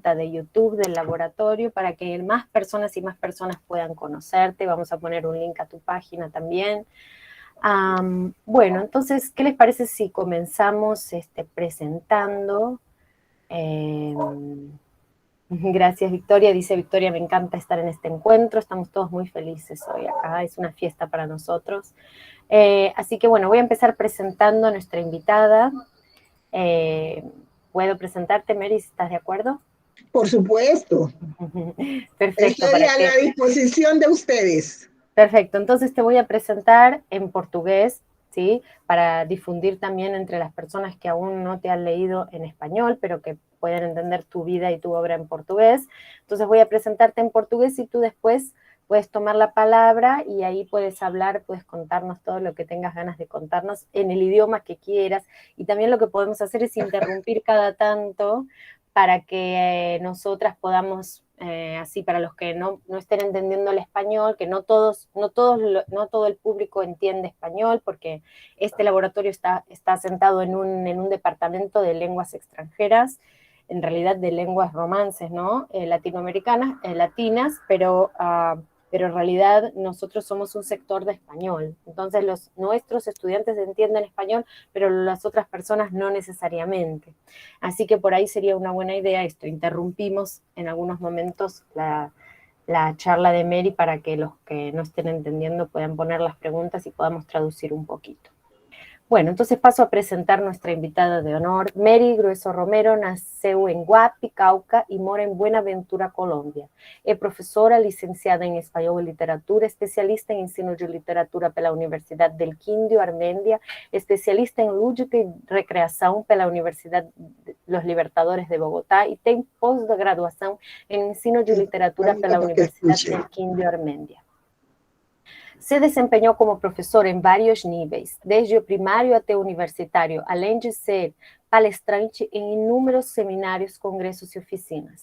de YouTube del laboratorio para que más personas y más personas puedan conocerte. Vamos a poner un link a tu página también. Bueno, entonces, ¿qué les parece si comenzamos presentando? Gracias, Victoria. Dice Victoria, me encanta estar en este encuentro. Estamos todos muy felices hoy acá. Es una fiesta para nosotros. Así que, bueno, voy a empezar presentando a nuestra invitada. ¿Puedo presentarte, Mary, si estás de acuerdo? Por supuesto. Perfecto. Estoy a la disposición de ustedes. Perfecto, entonces te voy a presentar en portugués, ¿sí? Para difundir también entre las personas que aún no te han leído en español, pero que pueden entender tu vida y tu obra en portugués. Entonces voy a presentarte en portugués y tú después puedes tomar la palabra y ahí puedes hablar, puedes contarnos todo lo que tengas ganas de contarnos en el idioma que quieras. Y también lo que podemos hacer es interrumpir cada tanto para que nosotras podamos, así para los que no estén entendiendo el español, que no todo el público entiende español, porque este laboratorio está asentado en un departamento de lenguas extranjeras, en realidad de lenguas romances, ¿no? Latinoamericanas, latinas, pero en realidad nosotros somos un sector de español. Entonces nuestros estudiantes entienden español, pero las otras personas no necesariamente. Así que por ahí sería una buena idea esto. Interrumpimos en algunos momentos la charla de Mary para que los que no estén entendiendo puedan poner las preguntas y podamos traducir un poquito. Bueno, entonces paso a presentar nuestra invitada de honor. Mary Grueso Romero nasceu em Guapi, Cauca e mora em Buenaventura, Colômbia. É professora licenciada em Espanhol e Literatura, especialista em ensino de literatura pela Universidade del Quindío, Armênia, especialista em lúdica e recreação pela Universidade Los Libertadores de Bogotá e tem pós-graduação em ensino de literatura pela Universidade del Quindío, Armênia. Se desempenhou como professor em vários níveis, desde o primário até o universitário, além de ser palestrante em inúmeros seminários, congressos e oficinas.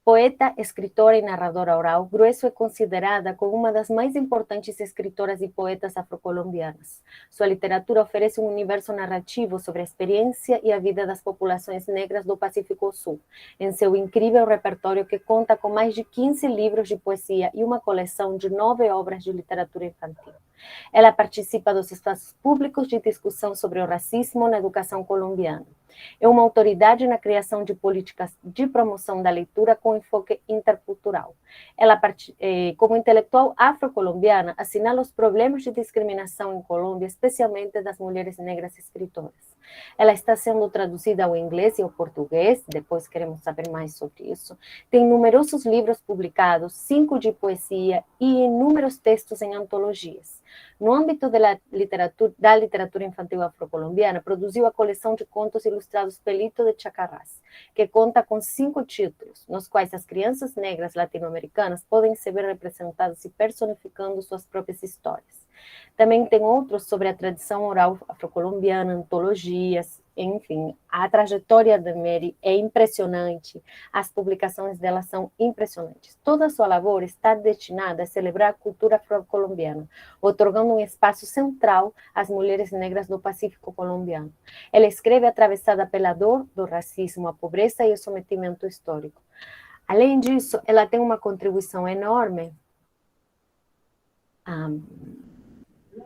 Poeta, escritora e narradora oral, Grueso é considerada como uma das mais importantes escritoras e poetas afrocolombianas. Sua literatura oferece um universo narrativo sobre a experiência e a vida das populações negras do Pacífico Sul, em seu incrível repertório que conta com mais de 15 livros de poesia e uma coleção de 9 obras de literatura infantil. Ela participa dos espaços públicos de discussão sobre o racismo na educação colombiana. É uma autoridade na criação de políticas de promoção da leitura com enfoque intercultural. Ela, como intelectual afrocolombiana, assinala os problemas de discriminação em Colômbia, especialmente das mulheres negras escritoras. Ela está sendo traduzida ao inglês e ao português, depois queremos saber mais sobre isso. Tem numerosos livros publicados, 5 de poesia e inúmeros textos em antologias. No âmbito da literatura infantil afrocolombiana, produziu a coleção de contos ilustrados Pelito de Chacarrás, que conta com 5 títulos, nos quais as crianças negras latino-americanas podem se ver representadas e personificando suas próprias histórias. Também tem outros sobre a tradição oral afrocolombiana, antologias, enfim, a trajetória de Mary é impressionante, as publicações dela são impressionantes. Toda a sua labor está destinada a celebrar a cultura afrocolombiana, otorgando um espaço central às mulheres negras do Pacífico colombiano. Ela escreve atravessada pela dor do racismo, a pobreza e o sometimento histórico. Além disso, ela tem uma contribuição enorme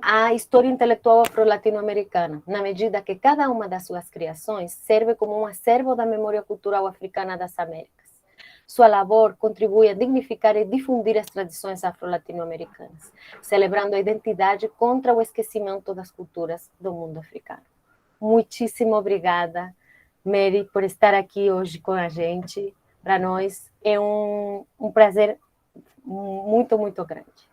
a história intelectual afro-latino-americana, na medida que cada uma das suas criações serve como um acervo da memória cultural africana das Américas. Sua labor contribui a dignificar e difundir as tradições afro-latino-americanas, celebrando a identidade contra o esquecimento das culturas do mundo africano. Muitíssimo obrigada, Mary, por estar aqui hoje com a gente. Para nós é um prazer muito, muito grande.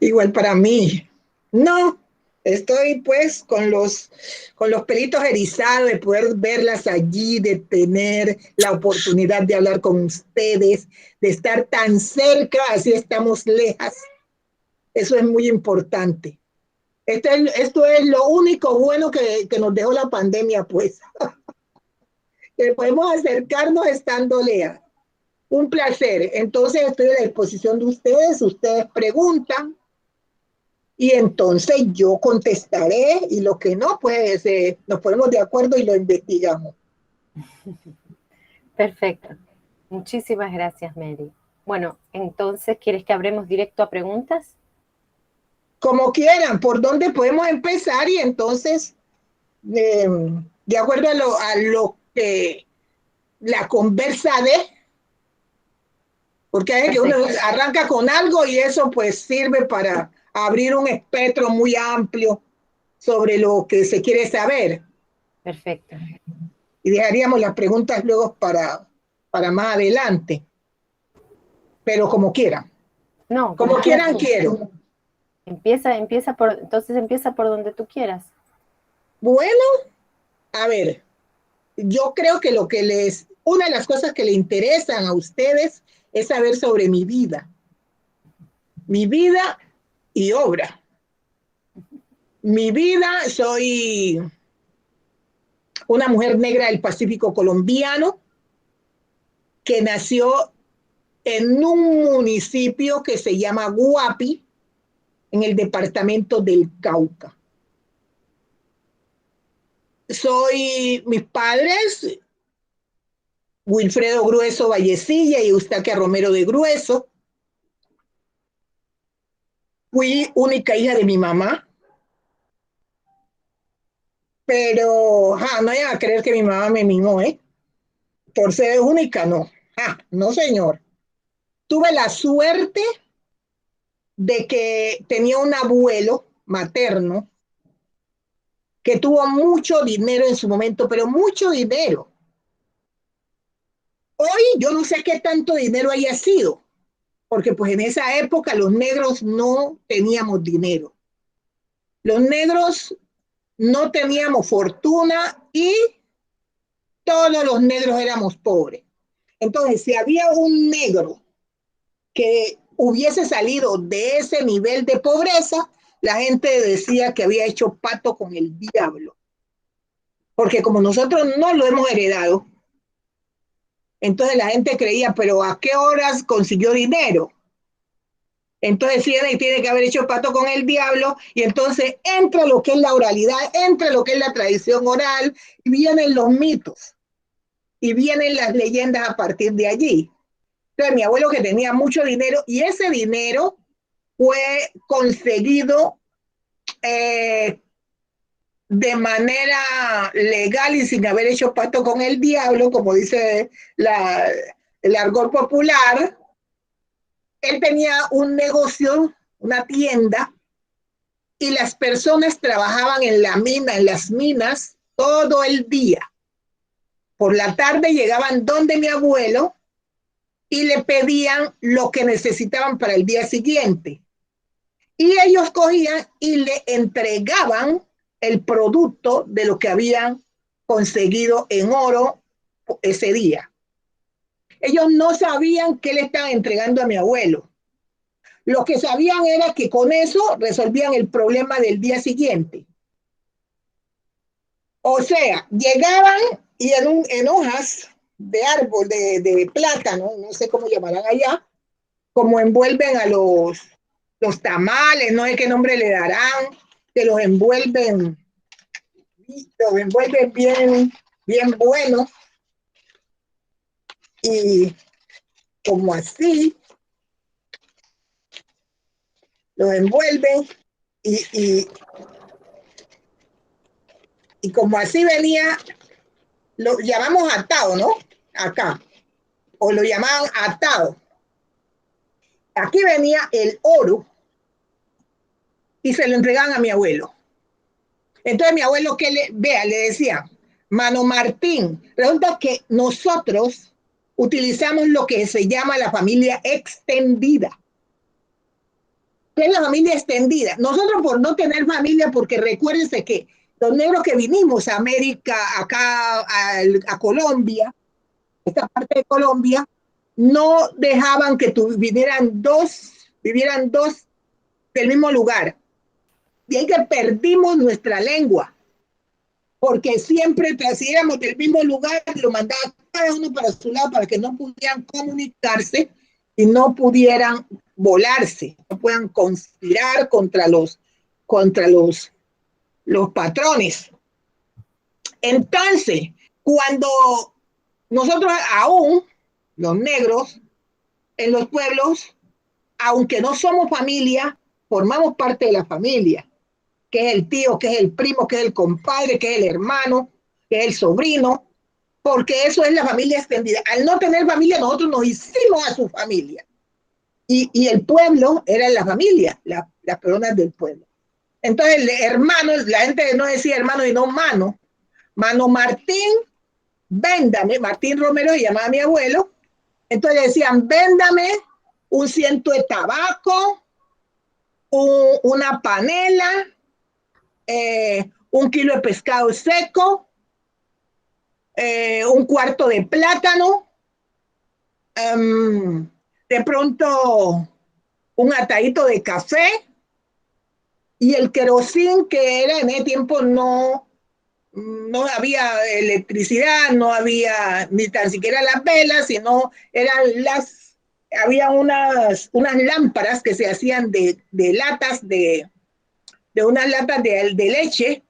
Igual para mí. No, estoy pues con los pelitos erizados de poder verlas allí, de tener la oportunidad de hablar con ustedes, de estar tan cerca, así estamos lejas. Eso es muy importante. Esto es lo único bueno que nos dejó la pandemia, pues. Que podemos acercarnos estando lejas. Un placer. Entonces estoy a la disposición de ustedes preguntan y entonces yo contestaré y lo que no, pues nos ponemos de acuerdo y lo investigamos. Perfecto. Muchísimas gracias, Mary. Bueno, entonces, ¿quieres que hablemos directo a preguntas? Como quieran, ¿por dónde podemos empezar? Y entonces, eh, de acuerdo a lo que la conversa de, porque hay que uno Perfecto, arranca con algo y eso pues sirve para abrir un espectro muy amplio sobre lo que se quiere saber. perfecto. Y dejaríamos las preguntas luego para más adelante, pero No, como como quieras quieran tú. quiero. Entonces empieza por donde tú quieras. Bueno, a ver, yo creo que una de las cosas que le interesan a ustedes es saber sobre mi vida y obra. Mi vida, soy una mujer negra del Pacífico colombiano que nació en un municipio que se llama Guapi, en el departamento del Cauca. Mis padres, Wilfredo Grueso Vallecilla y Eustaquia Romero de Grueso. Fui única hija de mi mamá, pero no vayan a creer que mi mamá me mimó, ¿eh? Por ser única, no. No, señor. Tuve la suerte de que tenía un abuelo materno que tuvo mucho dinero en su momento, pero mucho dinero. Hoy yo no sé qué tanto dinero haya sido, porque pues en esa época los negros no teníamos dinero. Los negros no teníamos fortuna y todos los negros éramos pobres. Entonces, si había un negro que hubiese salido de ese nivel de pobreza, la gente decía que había hecho pacto con el diablo. Porque como nosotros no lo hemos heredado, entonces la gente creía, pero ¿a qué horas consiguió dinero? Entonces tiene que haber hecho pacto con el diablo y entonces entra lo que es la oralidad, entra lo que es la tradición oral y vienen los mitos y vienen las leyendas a partir de allí. Entonces mi abuelo que tenía mucho dinero y ese dinero fue conseguido eh, de manera legal y sin haber hecho pacto con el diablo, como dice el argot popular. Él tenía un negocio, una tienda, y las personas trabajaban en la mina, en las minas, todo el día. Por la tarde llegaban donde mi abuelo y le pedían lo que necesitaban para el día siguiente. Y ellos cogían y le entregaban el producto de lo que habían conseguido en oro ese día. Ellos no sabían qué le estaban entregando a mi abuelo. Lo que sabían era que con eso resolvían el problema del día siguiente. O sea, llegaban y en hojas de árbol, de plátano, no sé cómo llamarán allá, como envuelven a los tamales, no sé qué nombre le darán, que los envuelven bien, bien buenos y como así los envuelven y, y, y como así venía, lo llamamos atado, ¿no? Acá, o lo llamaban atado. Aquí venía el oro y se lo entregaban a mi abuelo. Entonces mi abuelo, le decía, Mano Martín, resulta que nosotros utilizamos lo que se llama la familia extendida. ¿Qué es la familia extendida? Nosotros por no tener familia, porque recuérdense que los negros que vinimos a América, acá a Colombia, esta parte de Colombia, no dejaban que vivieran dos del mismo lugar. Y ahí que perdimos nuestra lengua, porque siempre trasciéramos del mismo lugar, lo mandaba cada uno para su lado para que no pudieran comunicarse y no pudieran volarse, no puedan conspirar contra los patrones. Entonces, cuando nosotros aún, los negros, en los pueblos, aunque no somos familia, formamos parte de la familia, que es el tío, que es el primo, que es el compadre, que es el hermano, que es el sobrino, porque eso es la familia extendida. Al no tener familia, nosotros nos hicimos a su familia. Y el pueblo era la familia, las personas del pueblo. Entonces, hermanos, la gente no decía hermano, sino mano. Mano Martín, véndame. Martín Romero se llamaba mi abuelo. Entonces decían, véndame un ciento de tabaco, una panela, 1 kilo de pescado seco, 1/4 de plátano, de pronto un atadito de café y el querosín, que era en ese tiempo no había electricidad, no había ni tan siquiera las velas, sino había unas lámparas que se hacían de latas, de unas latas de leche,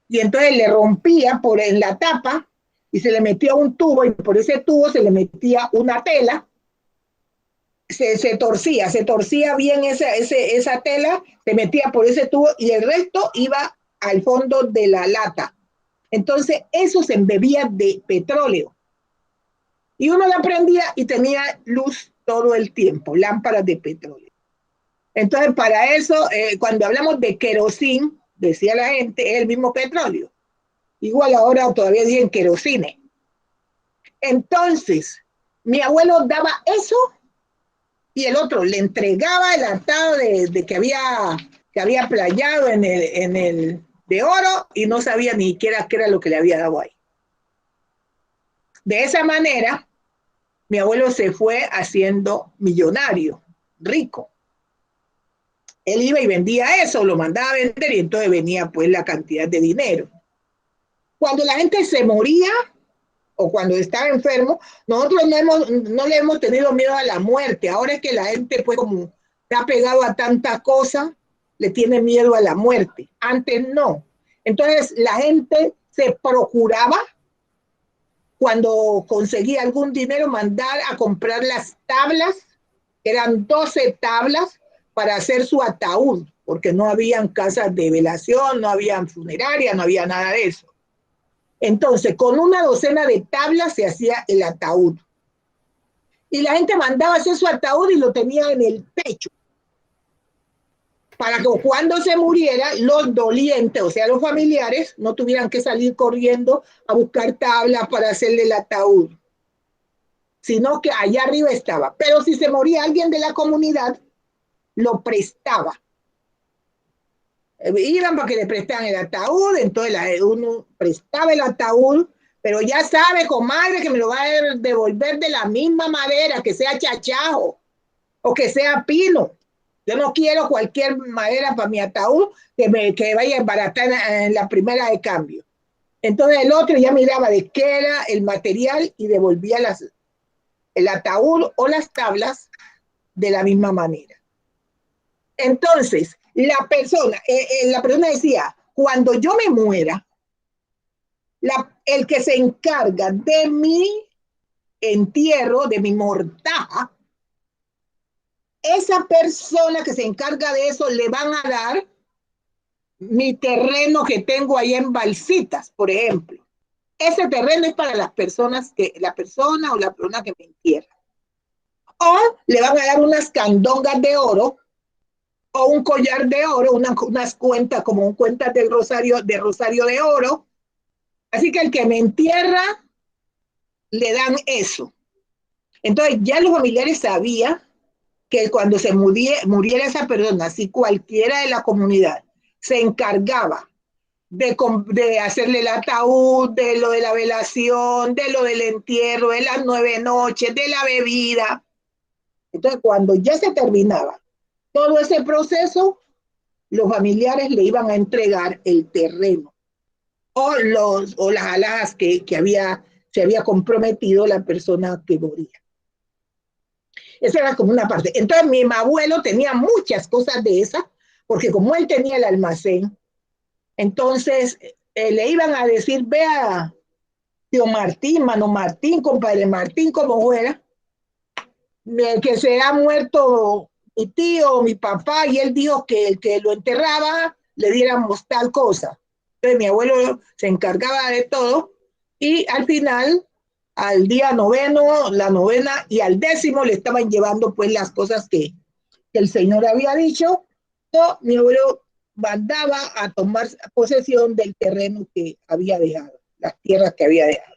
y entonces le rompía en la tapa y se le metía un tubo, y por ese tubo se le metía una tela, se torcía bien esa tela, se metía por ese tubo y el resto iba al fondo de la lata. Entonces eso se embebía de petróleo. Y uno la prendía y tenía luz todo el tiempo, lámparas de petróleo. Entonces, para eso, cuando hablamos de querosín, decía la gente, es el mismo petróleo. Igual ahora todavía dicen querosine. Entonces, mi abuelo daba eso y el otro le entregaba el atado que había playado en el de oro y no sabía ni siquiera qué era lo que le había dado ahí. De esa manera, mi abuelo se fue haciendo millonario, rico. Él iba y vendía eso, lo mandaba a vender y entonces venía pues la cantidad de dinero. Cuando la gente se moría o cuando estaba enfermo, nosotros no le hemos tenido miedo a la muerte. Ahora es que la gente pues como se ha pegado a tanta cosa, le tiene miedo a la muerte. Antes no. Entonces la gente se procuraba, cuando conseguía algún dinero, mandar a comprar las tablas, eran 12 tablas para hacer su ataúd, porque no habían casas de velación, no habían funerarias, no había nada de eso. Entonces, con una docena de tablas se hacía el ataúd. Y la gente mandaba hacer su ataúd y lo tenía en el pecho, para que cuando se muriera, los dolientes, o sea, los familiares, no tuvieran que salir corriendo a buscar tablas para hacerle el ataúd, sino que allá arriba estaba. Pero si se moría alguien de la comunidad, lo prestaba. Iban para que le prestaran el ataúd, entonces uno prestaba el ataúd, pero ya sabe, comadre, que me lo va a devolver de la misma madera, que sea chachajo o que sea pino. Yo no quiero cualquier madera para mi ataúd que vaya a embaratar en la primera de cambio. Entonces el otro ya miraba de qué era el material y devolvía el ataúd o las tablas de la misma manera. Entonces, la persona decía, cuando yo me muera, el que se encarga de mi entierro, de mi mortaja, esa persona que se encarga de eso le van a dar mi terreno que tengo ahí en Balsitas, por ejemplo. Ese terreno es para la persona o la persona que me entierra. O le van a dar unas candongas de oro o un collar de oro, unas cuentas como un cuentas de rosario de oro. Así que el que me entierra le dan eso. Entonces ya los familiares sabían que cuando se muriera esa persona, si cualquiera de la comunidad se encargaba de hacerle el ataúd, de lo de la velación, de lo del entierro, de las 9 noches, de la bebida. Entonces, cuando ya se terminaba todo ese proceso, los familiares le iban a entregar el terreno o las alhajas que se había comprometido la persona que moría. Esa era como una parte. Entonces, mi abuelo tenía muchas cosas de esas, porque como él tenía el almacén, entonces le iban a decir, vea, tío Martín, mano Martín, compadre Martín, como fuera, que se ha muerto mi tío, mi papá, y él dijo que el que lo enterraba le diéramos tal cosa. Entonces mi abuelo se encargaba de todo y al final, al día noveno, la novena y al décimo le estaban llevando pues las cosas que el señor había dicho. O mi abuelo mandaba a tomar posesión del terreno que había dejado, las tierras que había dejado.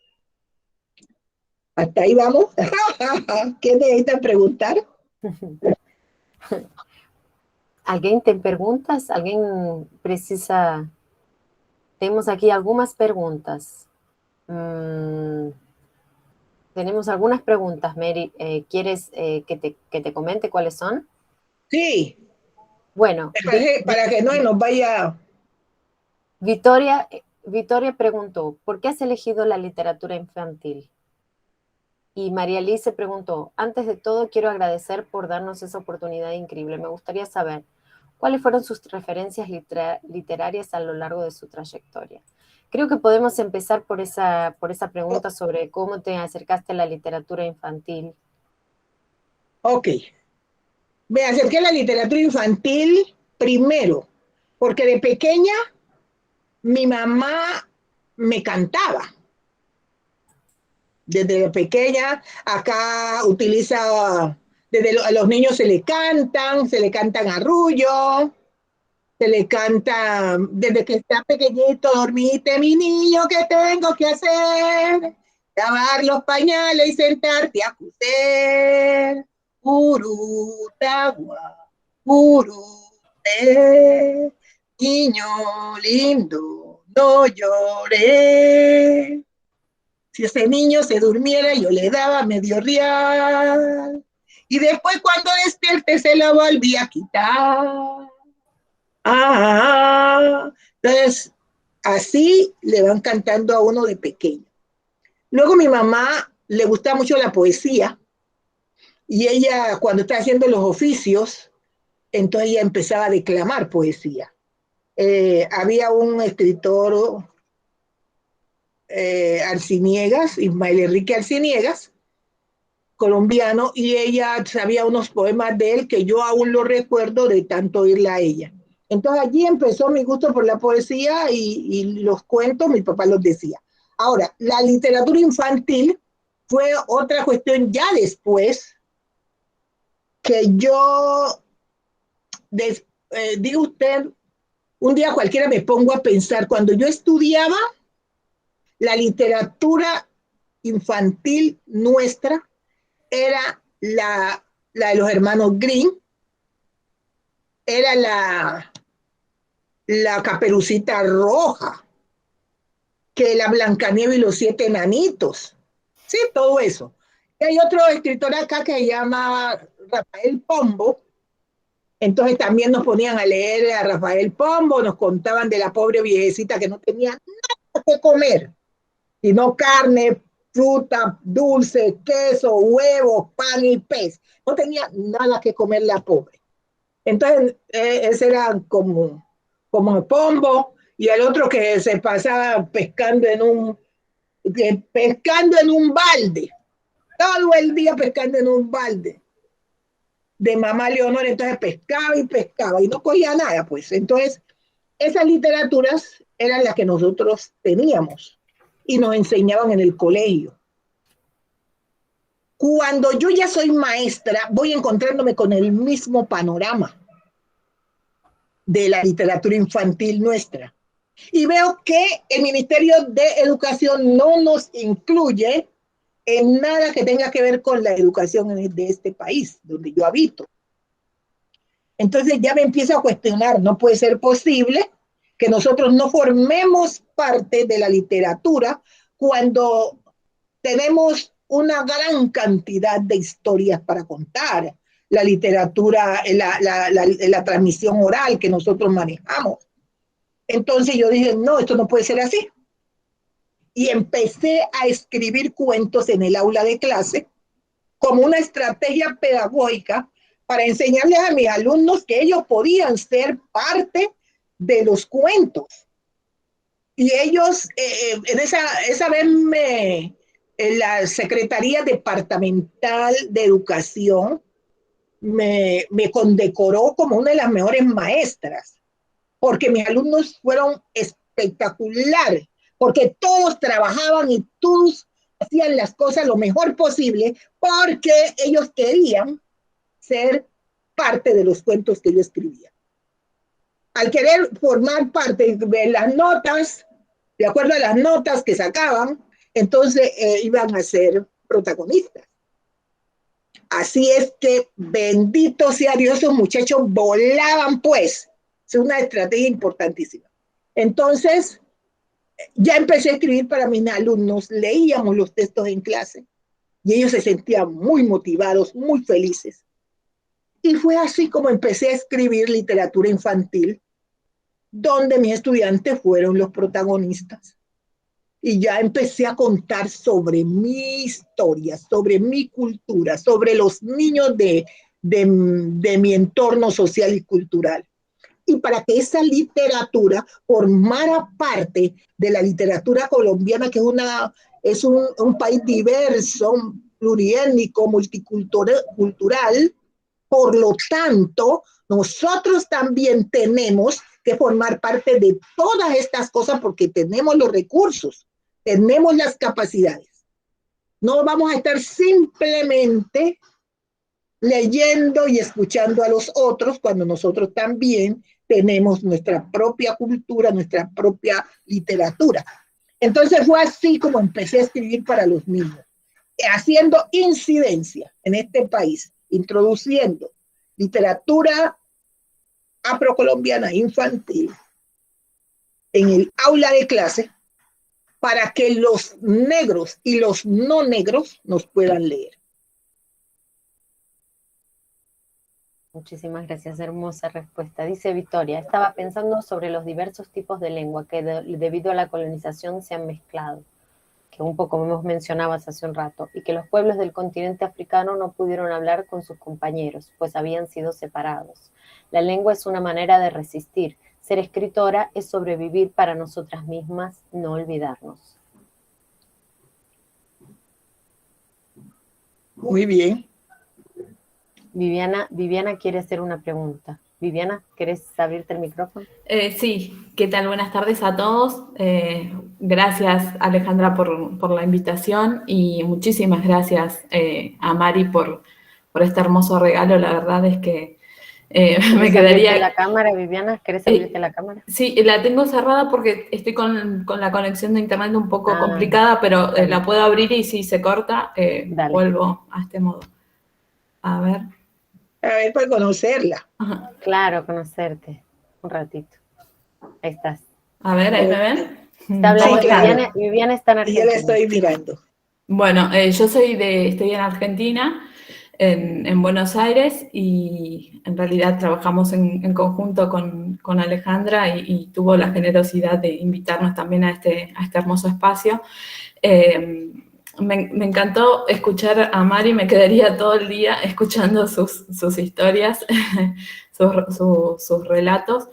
Hasta ahí vamos. ¿Qué necesitan preguntar? ¿Alguien te preguntas? ¿Alguien precisa? Tenemos aquí algunas preguntas. Mm, tenemos algunas preguntas, Mary. ¿Quieres que te comente cuáles son? Sí, Bueno, para que no nos vaya. Victoria preguntó, ¿por qué has elegido la literatura infantil? Y María Liz se preguntó, antes de todo quiero agradecer por darnos esa oportunidad increíble. Me gustaría saber cuáles fueron sus referencias literarias a lo largo de su trayectoria. Creo que podemos empezar por esa pregunta sobre cómo te acercaste a la literatura infantil. Ok, me acerqué a la literatura infantil primero, porque de pequeña mi mamá me cantaba. Desde pequeña, acá utiliza, a los niños se le cantan arrullo, se le canta, desde que está pequeñito, dormite mi niño, ¿qué tengo que hacer? Lavar los pañales y sentarte a coser. Urutagua, urute, niño lindo, no lloré. Si ese niño se durmiera, yo le daba medio real. Y después cuando despierte se la volvía a quitar. Ah, entonces, así le van cantando a uno de pequeño. Luego mi mamá le gusta mucho la poesía y ella cuando está haciendo los oficios, entonces ella empezaba a declamar poesía. Había un escritor, Arciniegas, Ismael Enrique Arciniegas, colombiano, y ella sabía unos poemas de él que yo aún lo recuerdo de tanto oírla a ella. Entonces allí empezó mi gusto por la poesía y los cuentos, mi papá los decía. Ahora, la literatura infantil fue otra cuestión ya después que yo, diga usted, un día cualquiera me pongo a pensar, cuando yo estudiaba la literatura infantil nuestra, era la de los hermanos Green, era la Caperucita Roja, que la Blancanieves y los siete enanitos. Sí, todo eso. Y hay otro escritor acá que se llama Rafael Pombo. Entonces también nos ponían a leer a Rafael Pombo, nos contaban de la pobre viejecita que no tenía nada que comer, sino carne, fruta, dulce, queso, huevos, pan y pez. No tenía nada que comer la pobre. Entonces, ese era como Pombo, y el otro que se pasaba pescando en un balde, todo el día pescando en un balde de mamá Leonor, entonces pescaba y no cogía nada, pues. Entonces, esas literaturas eran las que nosotros teníamos y nos enseñaban en el colegio. Cuando yo ya soy maestra, voy encontrándome con el mismo panorama de la literatura infantil nuestra. Y veo que el Ministerio de Educación no nos incluye en nada que tenga que ver con la educación de este país, donde yo habito. Entonces ya me empiezo a cuestionar, no puede ser posible que nosotros no formemos parte de la literatura cuando tenemos una gran cantidad de historias para contar, la literatura, la transmisión oral que nosotros manejamos. Entonces yo dije, no, esto no puede ser así. Y empecé a escribir cuentos en el aula de clase como una estrategia pedagógica para enseñarles a mis alumnos que ellos podían ser parte de los cuentos. Y ellos, esa vez en la Secretaría Departamental de Educación me condecoró como una de las mejores maestras, porque mis alumnos fueron espectaculares, porque todos trabajaban y todos hacían las cosas lo mejor posible, porque ellos querían ser parte de los cuentos que yo escribía. Al querer formar parte de las notas, de acuerdo a las notas que sacaban, entonces iban a ser protagonistas. Así es que bendito sea Dios, esos muchachos volaban pues. Es una estrategia importantísima. Entonces, ya empecé a escribir para mis alumnos, leíamos los textos en clase y ellos se sentían muy motivados, muy felices. Y fue así como empecé a escribir literatura infantil, donde mis estudiantes fueron los protagonistas. Y ya empecé a contar sobre mi historia, sobre mi cultura, sobre los niños de mi entorno social y cultural. Y para que esa literatura formara parte de la literatura colombiana, que es un país diverso, pluriétnico, multicultural, por lo tanto, nosotros también tenemos que formar parte de todas estas cosas porque tenemos los recursos, tenemos las capacidades. No vamos a estar simplemente leyendo y escuchando a los otros cuando nosotros también tenemos nuestra propia cultura, nuestra propia literatura. Entonces fue así como empecé a escribir para los niños, haciendo incidencia en este país, introduciendo literatura afrocolombiana infantil en el aula de clase para que los negros y los no negros nos puedan leer. Muchísimas gracias, hermosa respuesta. Dice Victoria, estaba pensando sobre los diversos tipos de lengua que debido a la colonización se han mezclado, que un poco como mencionabas hace un rato, y que los pueblos del continente africano no pudieron hablar con sus compañeros, pues habían sido separados. La lengua es una manera de resistir. Ser escritora es sobrevivir para nosotras mismas, no olvidarnos. Muy bien. Viviana quiere hacer una pregunta. Viviana, ¿querés abrirte el micrófono? Sí, ¿qué tal? Buenas tardes a todos. Gracias, Alejandra, por la invitación y muchísimas gracias a Mari por este hermoso regalo. La verdad es que me quedaría... ¿Abrirte la cámara, Viviana? ¿Querés abrirte la cámara? Sí, la tengo cerrada porque estoy con la conexión de internet un poco complicada, pero la puedo abrir y si se corta, vuelvo a este modo. A ver, para conocerla. Ajá. Claro, conocerte. Un ratito. Ahí estás. A ver, ¿ahí me ven? Está hablando Sí, claro. Viviana está en Argentina. Yo la estoy mirando. Bueno, yo estoy en Argentina, en Buenos Aires, y en realidad trabajamos en conjunto con Alejandra y tuvo la generosidad de invitarnos también a este hermoso espacio. Me encantó escuchar a Mari, me quedaría todo el día escuchando sus historias, sus relatos.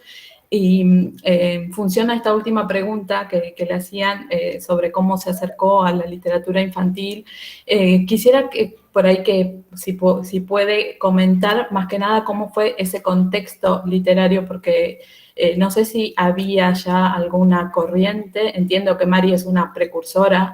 Y en función a esta última pregunta que le hacían sobre cómo se acercó a la literatura infantil, quisiera que por ahí que si puede comentar más que nada cómo fue ese contexto literario, porque no sé si había ya alguna corriente. Entiendo que Mari es una precursora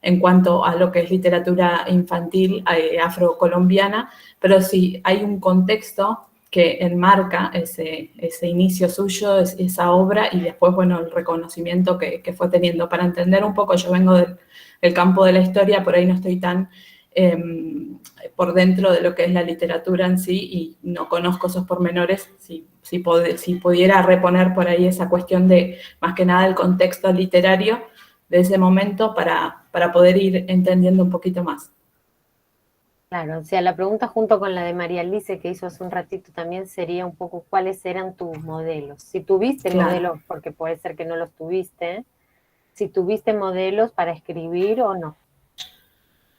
en cuanto a lo que es literatura infantil afrocolombiana, pero sí hay un contexto que enmarca ese inicio suyo, esa obra, y después, bueno, el reconocimiento que fue teniendo. Para entender un poco, yo vengo del campo de la historia, por ahí no estoy tan por dentro de lo que es la literatura en sí, y no conozco esos pormenores. Si pudiera reponer por ahí esa cuestión de, más que nada, el contexto literario de ese momento para poder ir entendiendo un poquito más. Claro, o sea, la pregunta junto con la de María Alice que hizo hace un ratito también sería un poco cuáles eran tus modelos. Si tuviste modelos, porque puede ser que no los tuviste, si tuviste modelos para escribir o no.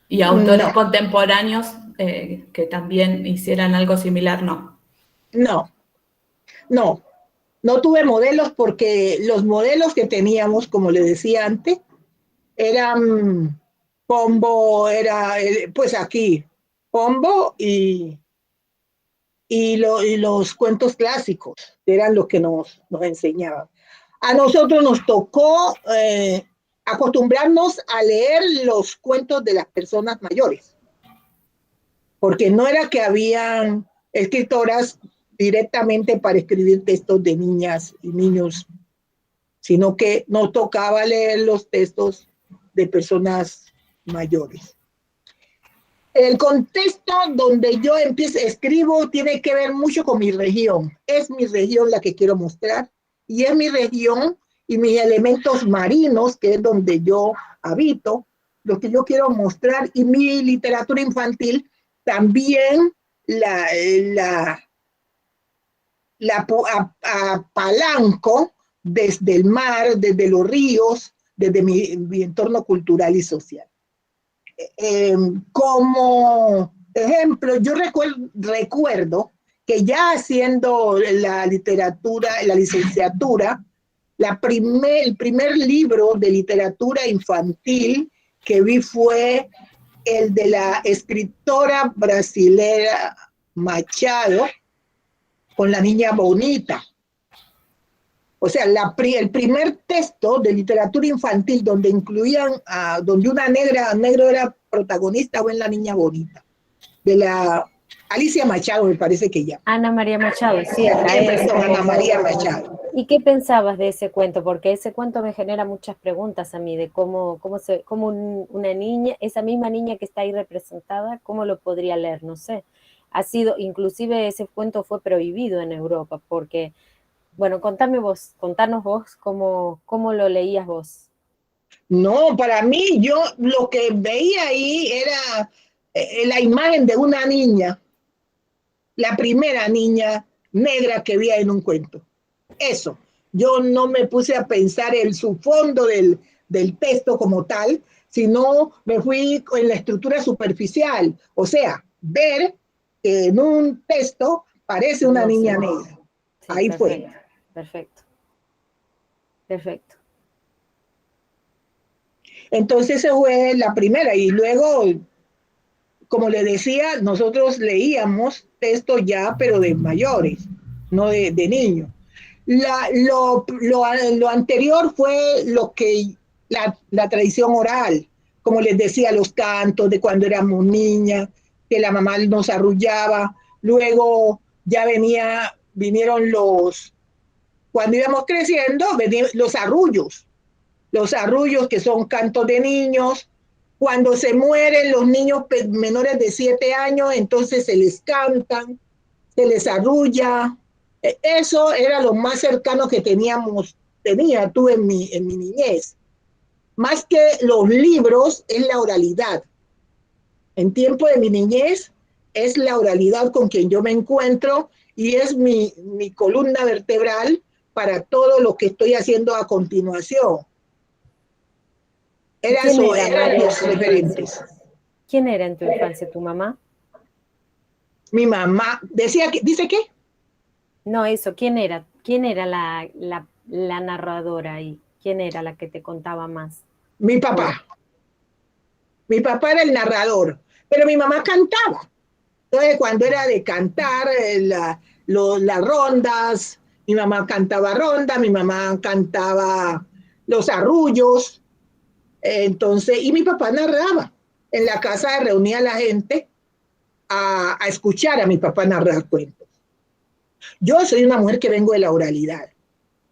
¿Y autores contemporáneos que también hicieran algo similar? No. No tuve modelos porque los modelos que teníamos, como le decía antes, eran Pombo, pues aquí, Pombo y los cuentos clásicos, que eran los que nos enseñaban. A nosotros nos tocó acostumbrarnos a leer los cuentos de las personas mayores, porque no era que habían escritoras directamente para escribir textos de niñas y niños, sino que nos tocaba leer los textos de personas mayores. El contexto donde yo escribo tiene que ver mucho con mi región. Es mi región la que quiero mostrar y es mi región y mis elementos marinos, que es donde yo habito, lo que yo quiero mostrar, y mi literatura infantil también la apalanco desde el mar, desde los ríos, desde mi entorno cultural y social. Como ejemplo, yo recuerdo que ya haciendo la literatura, la licenciatura, el primer libro de literatura infantil que vi fue el de la escritora brasilera Machado con La Niña Bonita. O sea, el primer texto de literatura infantil donde incluían, donde una negro era protagonista fue en La Niña Bonita, de la Alicia Machado, me parece que ya. Ana María Machado, sí, acá es. Ana María Machado. ¿Y qué pensabas de ese cuento? Porque ese cuento me genera muchas preguntas a mí, de cómo una niña, esa misma niña que está ahí representada, ¿cómo lo podría leer? No sé. Inclusive ese cuento fue prohibido en Europa, porque, bueno, contanos vos cómo lo leías vos. No, para mí, yo lo que veía ahí era la imagen de una niña, la primera niña negra que vi en un cuento. Eso. Yo no me puse a pensar en su fondo del texto como tal, sino me fui en la estructura superficial. O sea, ver que en un texto parece una niña negra. Sí, ahí perfecto, fue. Perfecto. Entonces esa fue la primera. Y luego, como le decía, nosotros leíamos textos ya, pero de mayores, no de niños. Lo anterior fue la tradición oral, como les decía, los cantos de cuando éramos niñas, que la mamá nos arrullaba, luego ya vinieron cuando íbamos creciendo, los arrullos que son cantos de niños. Cuando se mueren los niños menores de 7 años, entonces se les cantan, se les arrulla. Eso era lo más cercano que tenía tú en mi niñez. Más que los libros, es la oralidad. En tiempo de mi niñez, es la oralidad con quien yo me encuentro y es mi columna vertebral para todo lo que estoy haciendo a continuación. Eran los referentes. ¿Quién era en tu infancia? ¿Tu mamá? Mi mamá. ¿Dice qué? No, eso, ¿quién era? ¿Quién era la narradora ahí? ¿Quién era la que te contaba más? Mi papá. Mi papá era el narrador, pero mi mamá cantaba. Entonces, cuando era de cantar las rondas, mi mamá cantaba ronda, mi mamá cantaba los arrullos. Entonces, y mi papá narraba. En la casa reunía a la gente a escuchar a mi papá narrar cuentos. Yo soy una mujer que vengo de la oralidad.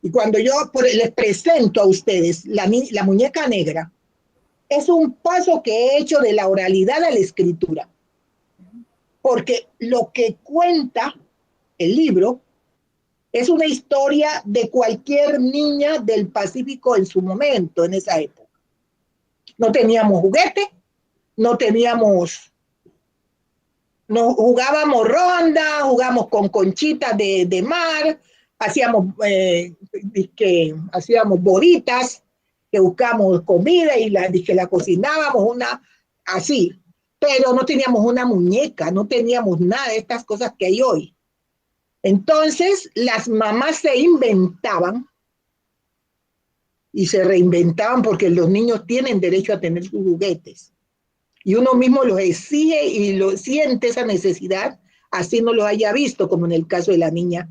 Y cuando yo les presento a ustedes la muñeca negra, es un paso que he hecho de la oralidad a la escritura. Porque lo que cuenta el libro es una historia de cualquier niña del Pacífico en su momento, en esa época. No teníamos juguete, no jugábamos ronda, jugamos con conchitas de mar, hacíamos bolitas, que buscamos comida y la cocinábamos así, pero no teníamos una muñeca, no teníamos nada de estas cosas que hay hoy. Entonces, las mamás se inventaban y se reinventaban porque los niños tienen derecho a tener sus juguetes. Y uno mismo los exige y lo siente esa necesidad, así no lo haya visto, como en el caso de la niña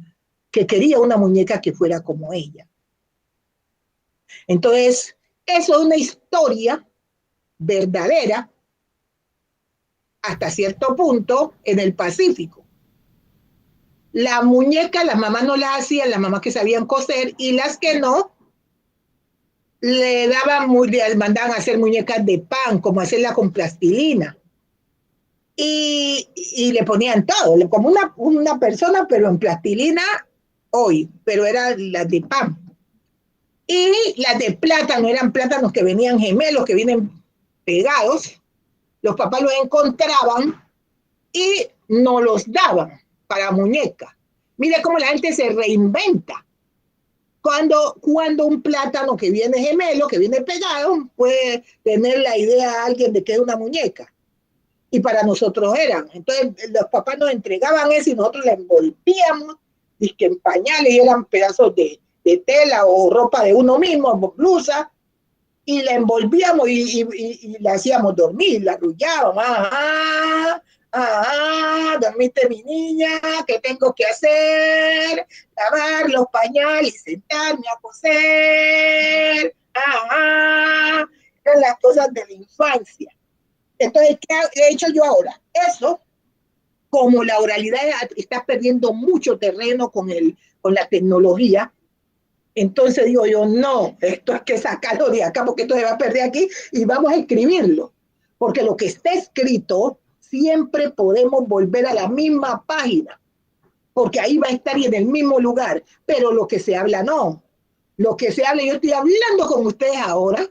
que quería una muñeca que fuera como ella. Entonces, eso es una historia verdadera hasta cierto punto en el Pacífico. La muñeca, las mamás no las hacían, las mamás que sabían coser, y las que no, le mandaban a hacer muñecas de pan, como hacerla con plastilina. Y le ponían todo, como una persona, pero en plastilina hoy, pero eran las de pan. Y las de plátano, eran plátanos que venían gemelos, que vienen pegados. Los papás los encontraban y no los daban para muñeca. Mire cómo la gente se reinventa. Cuando un plátano que viene gemelo, que viene pegado, puede tener la idea a alguien de que es una muñeca. Y para nosotros eran. Entonces los papás nos entregaban eso y nosotros la envolvíamos, que en pañales, y eran pedazos de tela o ropa de uno mismo, blusa, y la envolvíamos y la hacíamos dormir, la arrullábamos. Dormiste mi niña, ¿qué tengo que hacer? Lavar los pañales, sentarme a coser. Eran las cosas de la infancia. Entonces, ¿qué he hecho yo ahora? Eso, como la oralidad está perdiendo mucho terreno con la tecnología, entonces digo yo, no, esto hay que sacarlo de acá porque esto se va a perder aquí y vamos a escribirlo. Porque lo que está escrito, siempre podemos volver a la misma página, porque ahí va a estar y en el mismo lugar, pero lo que se habla no. Lo que se habla, yo estoy hablando con ustedes ahora.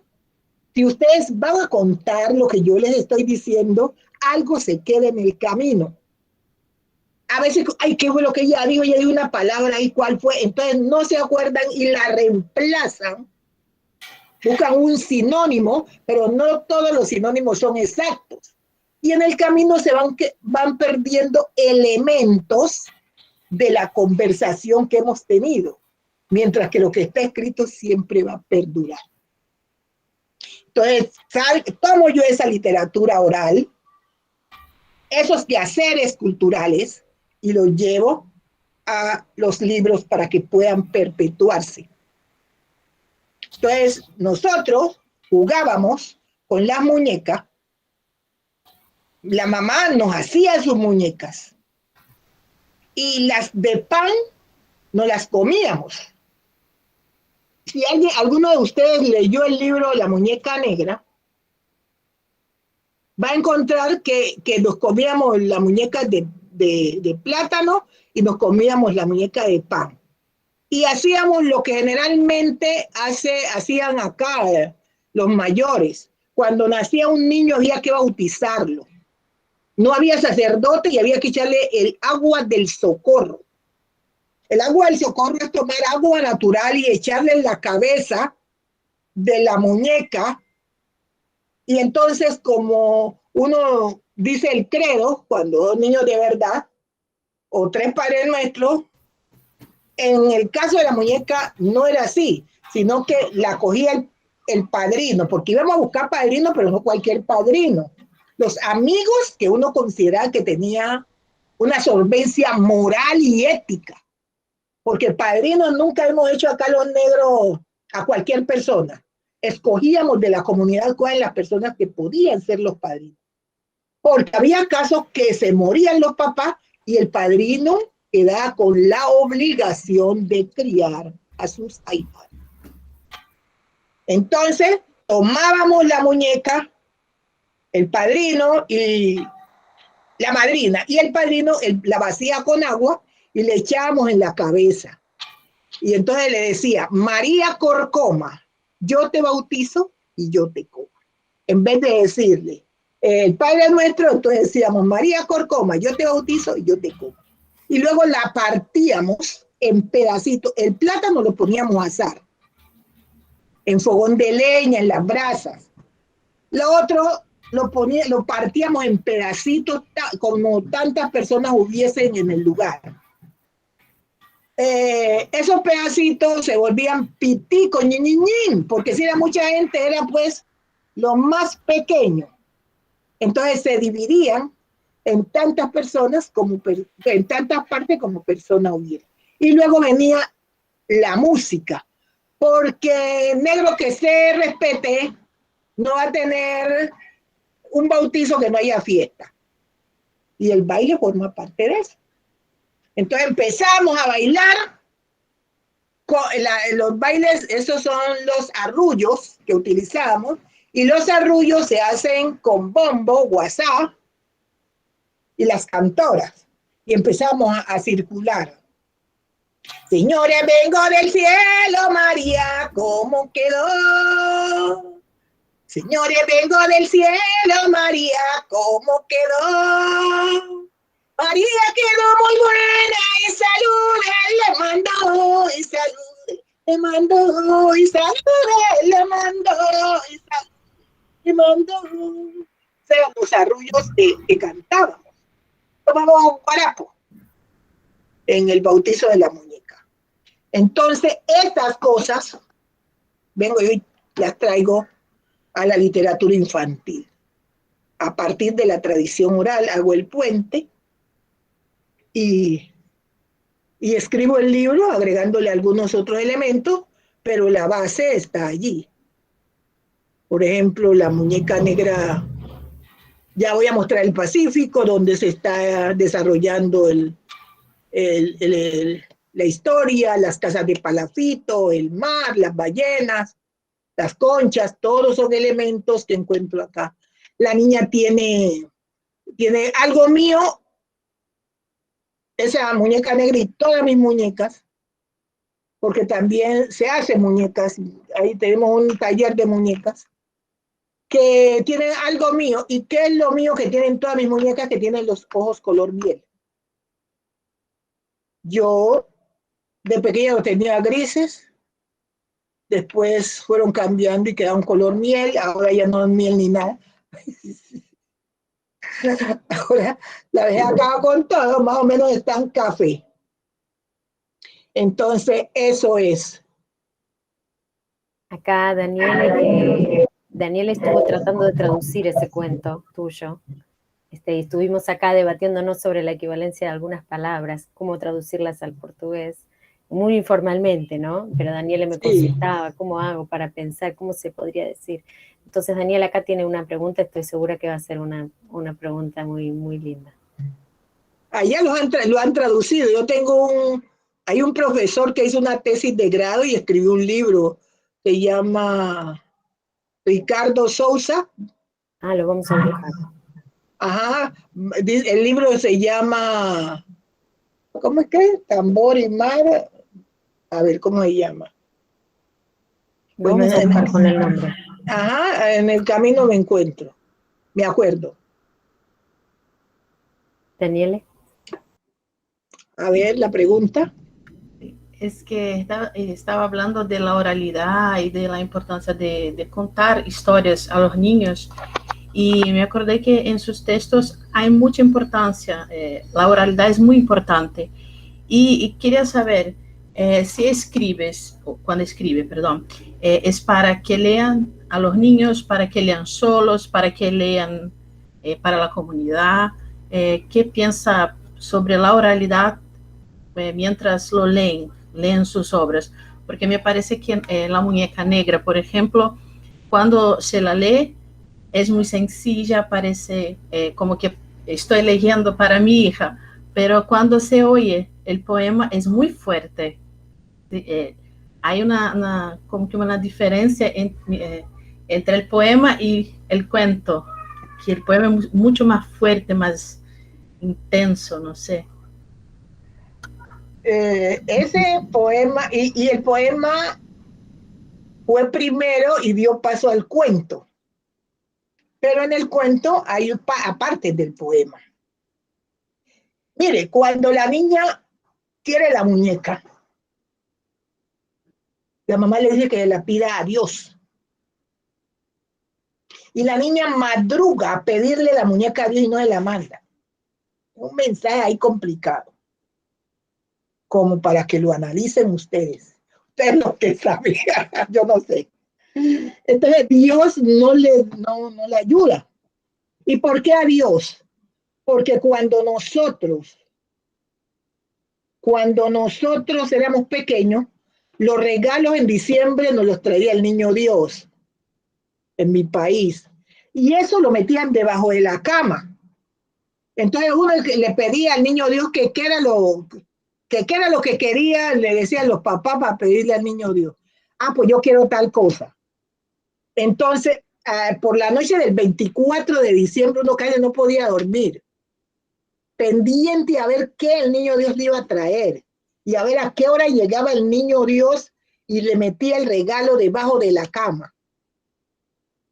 Si ustedes van a contar lo que yo les estoy diciendo, algo se queda en el camino. A veces, ay, ¿qué fue lo que ella dijo? Ella dijo una palabra y cuál fue. Entonces no se acuerdan y la reemplazan. Buscan un sinónimo, pero no todos los sinónimos son exactos. Y en el camino van perdiendo elementos de la conversación que hemos tenido, mientras que lo que está escrito siempre va a perdurar. Entonces, tomo yo esa literatura oral, esos quehaceres culturales, y los llevo a los libros para que puedan perpetuarse. Entonces, nosotros jugábamos con las muñecas, la mamá nos hacía sus muñecas, y las de pan nos las comíamos. Si alguno de ustedes leyó el libro La Muñeca Negra, va a encontrar que nos comíamos la muñeca de plátano y nos comíamos la muñeca de pan. Y hacíamos lo que generalmente hacían acá los mayores. Cuando nacía un niño había que bautizarlo. No había sacerdote y había que echarle el agua del socorro. El agua del socorro es tomar agua natural y echarle en la cabeza de la muñeca. Y entonces, como uno dice el credo, cuando un niño de verdad, o 3 Padres Nuestros, en el caso de la muñeca no era así, sino que la cogía el padrino, porque íbamos a buscar padrino, pero no cualquier padrino. Los amigos que uno consideraba que tenía una solvencia moral y ética, porque padrinos nunca hemos hecho acá los negros a cualquier persona. Escogíamos de la comunidad cuáles las personas que podían ser los padrinos. Porque había casos que se morían los papás y el padrino quedaba con la obligación de criar a sus hijos. Entonces, tomábamos la muñeca, el padrino y la madrina, y el padrino la vacía con agua y le echábamos en la cabeza. Y entonces le decía, María Corcoma, yo te bautizo y yo te como. En vez de decirle, el Padre Nuestro, entonces decíamos, María Corcoma, yo te bautizo y yo te como. Y luego la partíamos en pedacitos. El plátano lo poníamos a asar, en fogón de leña, en las brasas. Lo otro lo partíamos en pedacitos como tantas personas hubiesen en el lugar. esos pedacitos se volvían piticos, ñin, ñin, ñin, porque si era mucha gente, era pues lo más pequeño. Entonces se dividían en tantas personas como en tantas partes como persona hubiera. Y luego venía la música, porque negro que se respete no va a tener un bautizo que no haya fiesta. Y el baile forma parte de eso. Entonces empezamos a bailar. Los bailes, esos son los arrullos que utilizamos, y los arrullos se hacen con bombo, guasá y las cantoras. Y empezamos a circular. Señores, vengo del cielo, María, ¿cómo quedó? Señores, vengo del cielo, María, ¿cómo quedó? María quedó muy buena y salud, le mandó y salud, le mandó y salud, le mandó y salud, le mandó. O sea, los arrullos que cantábamos. Tomábamos un guarapo en el bautizo de la muñeca. Entonces, estas cosas, vengo yo y las traigo a la literatura infantil. A partir de la tradición oral, hago el puente y escribo el libro agregándole algunos otros elementos, pero la base está allí. Por ejemplo, la muñeca negra, ya voy a mostrar el Pacífico, donde se está desarrollando la historia, las casas de palafito, el mar, las ballenas, las conchas, todos son elementos que encuentro acá. La niña tiene algo mío, esa muñeca negra y todas mis muñecas, porque también se hacen muñecas, ahí tenemos un taller de muñecas, que tienen algo mío. ¿Y qué es lo mío que tienen todas mis muñecas? Que tienen los ojos color miel. Yo de pequeña los tenía grises, después fueron cambiando y quedaron color miel, ahora ya no es miel ni nada. Ahora la vejez acaba con todo, más o menos están café. Entonces, eso es. Acá Daniel estuvo tratando de traducir ese cuento tuyo. Y estuvimos acá debatiéndonos sobre la equivalencia de algunas palabras, cómo traducirlas al portugués, muy informalmente, ¿no? Pero Daniel me consultaba, ¿cómo hago para pensar? ¿Cómo se podría decir? Entonces Daniel acá tiene una pregunta, estoy segura que va a ser una pregunta muy, muy linda. Allá lo han traducido. Hay un profesor que hizo una tesis de grado y escribió un libro, se llama Ricardo Souza. Lo vamos a buscar. Ajá, el libro se llama, ¿cómo es que? Tambor y mar, a ver, ¿cómo se llama? Lo vamos a buscar con el nombre. Ajá, en el camino me encuentro, me acuerdo. Daniele. A ver, la pregunta. Es que estaba hablando de la oralidad y de la importancia de contar historias a los niños. Y me acordé que en sus textos hay mucha importancia, la oralidad es muy importante. Y quería saber si escribes, o cuando escribe, perdón, es para que lean a los niños, para que lean solos, para que lean para la comunidad. ¿Qué piensa sobre la oralidad mientras lo leen sus obras? Porque me parece que La Muñeca Negra, por ejemplo, cuando se la lee, es muy sencilla, parece como que estoy leyendo para mi hija, pero cuando se oye el poema es muy fuerte. Hay como que una diferencia entre el poema y el cuento, que el poema es mucho más fuerte, más intenso, no sé. Ese poema, y el poema fue primero y dio paso al cuento. Pero en el cuento hay aparte del poema. Mire, cuando la niña quiere la muñeca, la mamá le dice que la pida a Dios. Y la niña madruga a pedirle la muñeca a Dios y no se la manda. Un mensaje ahí complicado. como para que lo analicen ustedes. Ustedes lo que saben, yo no sé. Entonces Dios no le ayuda. ¿Y por qué a Dios? Porque cuando nosotros éramos pequeños, los regalos en diciembre nos los traía el niño Dios en mi país. Y eso lo metían debajo de la cama. Entonces uno le pedía al niño Dios que qué era lo que quería, le decían los papás para pedirle al niño Dios. Ah, pues yo quiero tal cosa. Entonces, por la noche del 24 de diciembre, uno casi no podía dormir, pendiente a ver qué el niño Dios le iba a traer y a ver a qué hora llegaba el niño Dios y le metía el regalo debajo de la cama.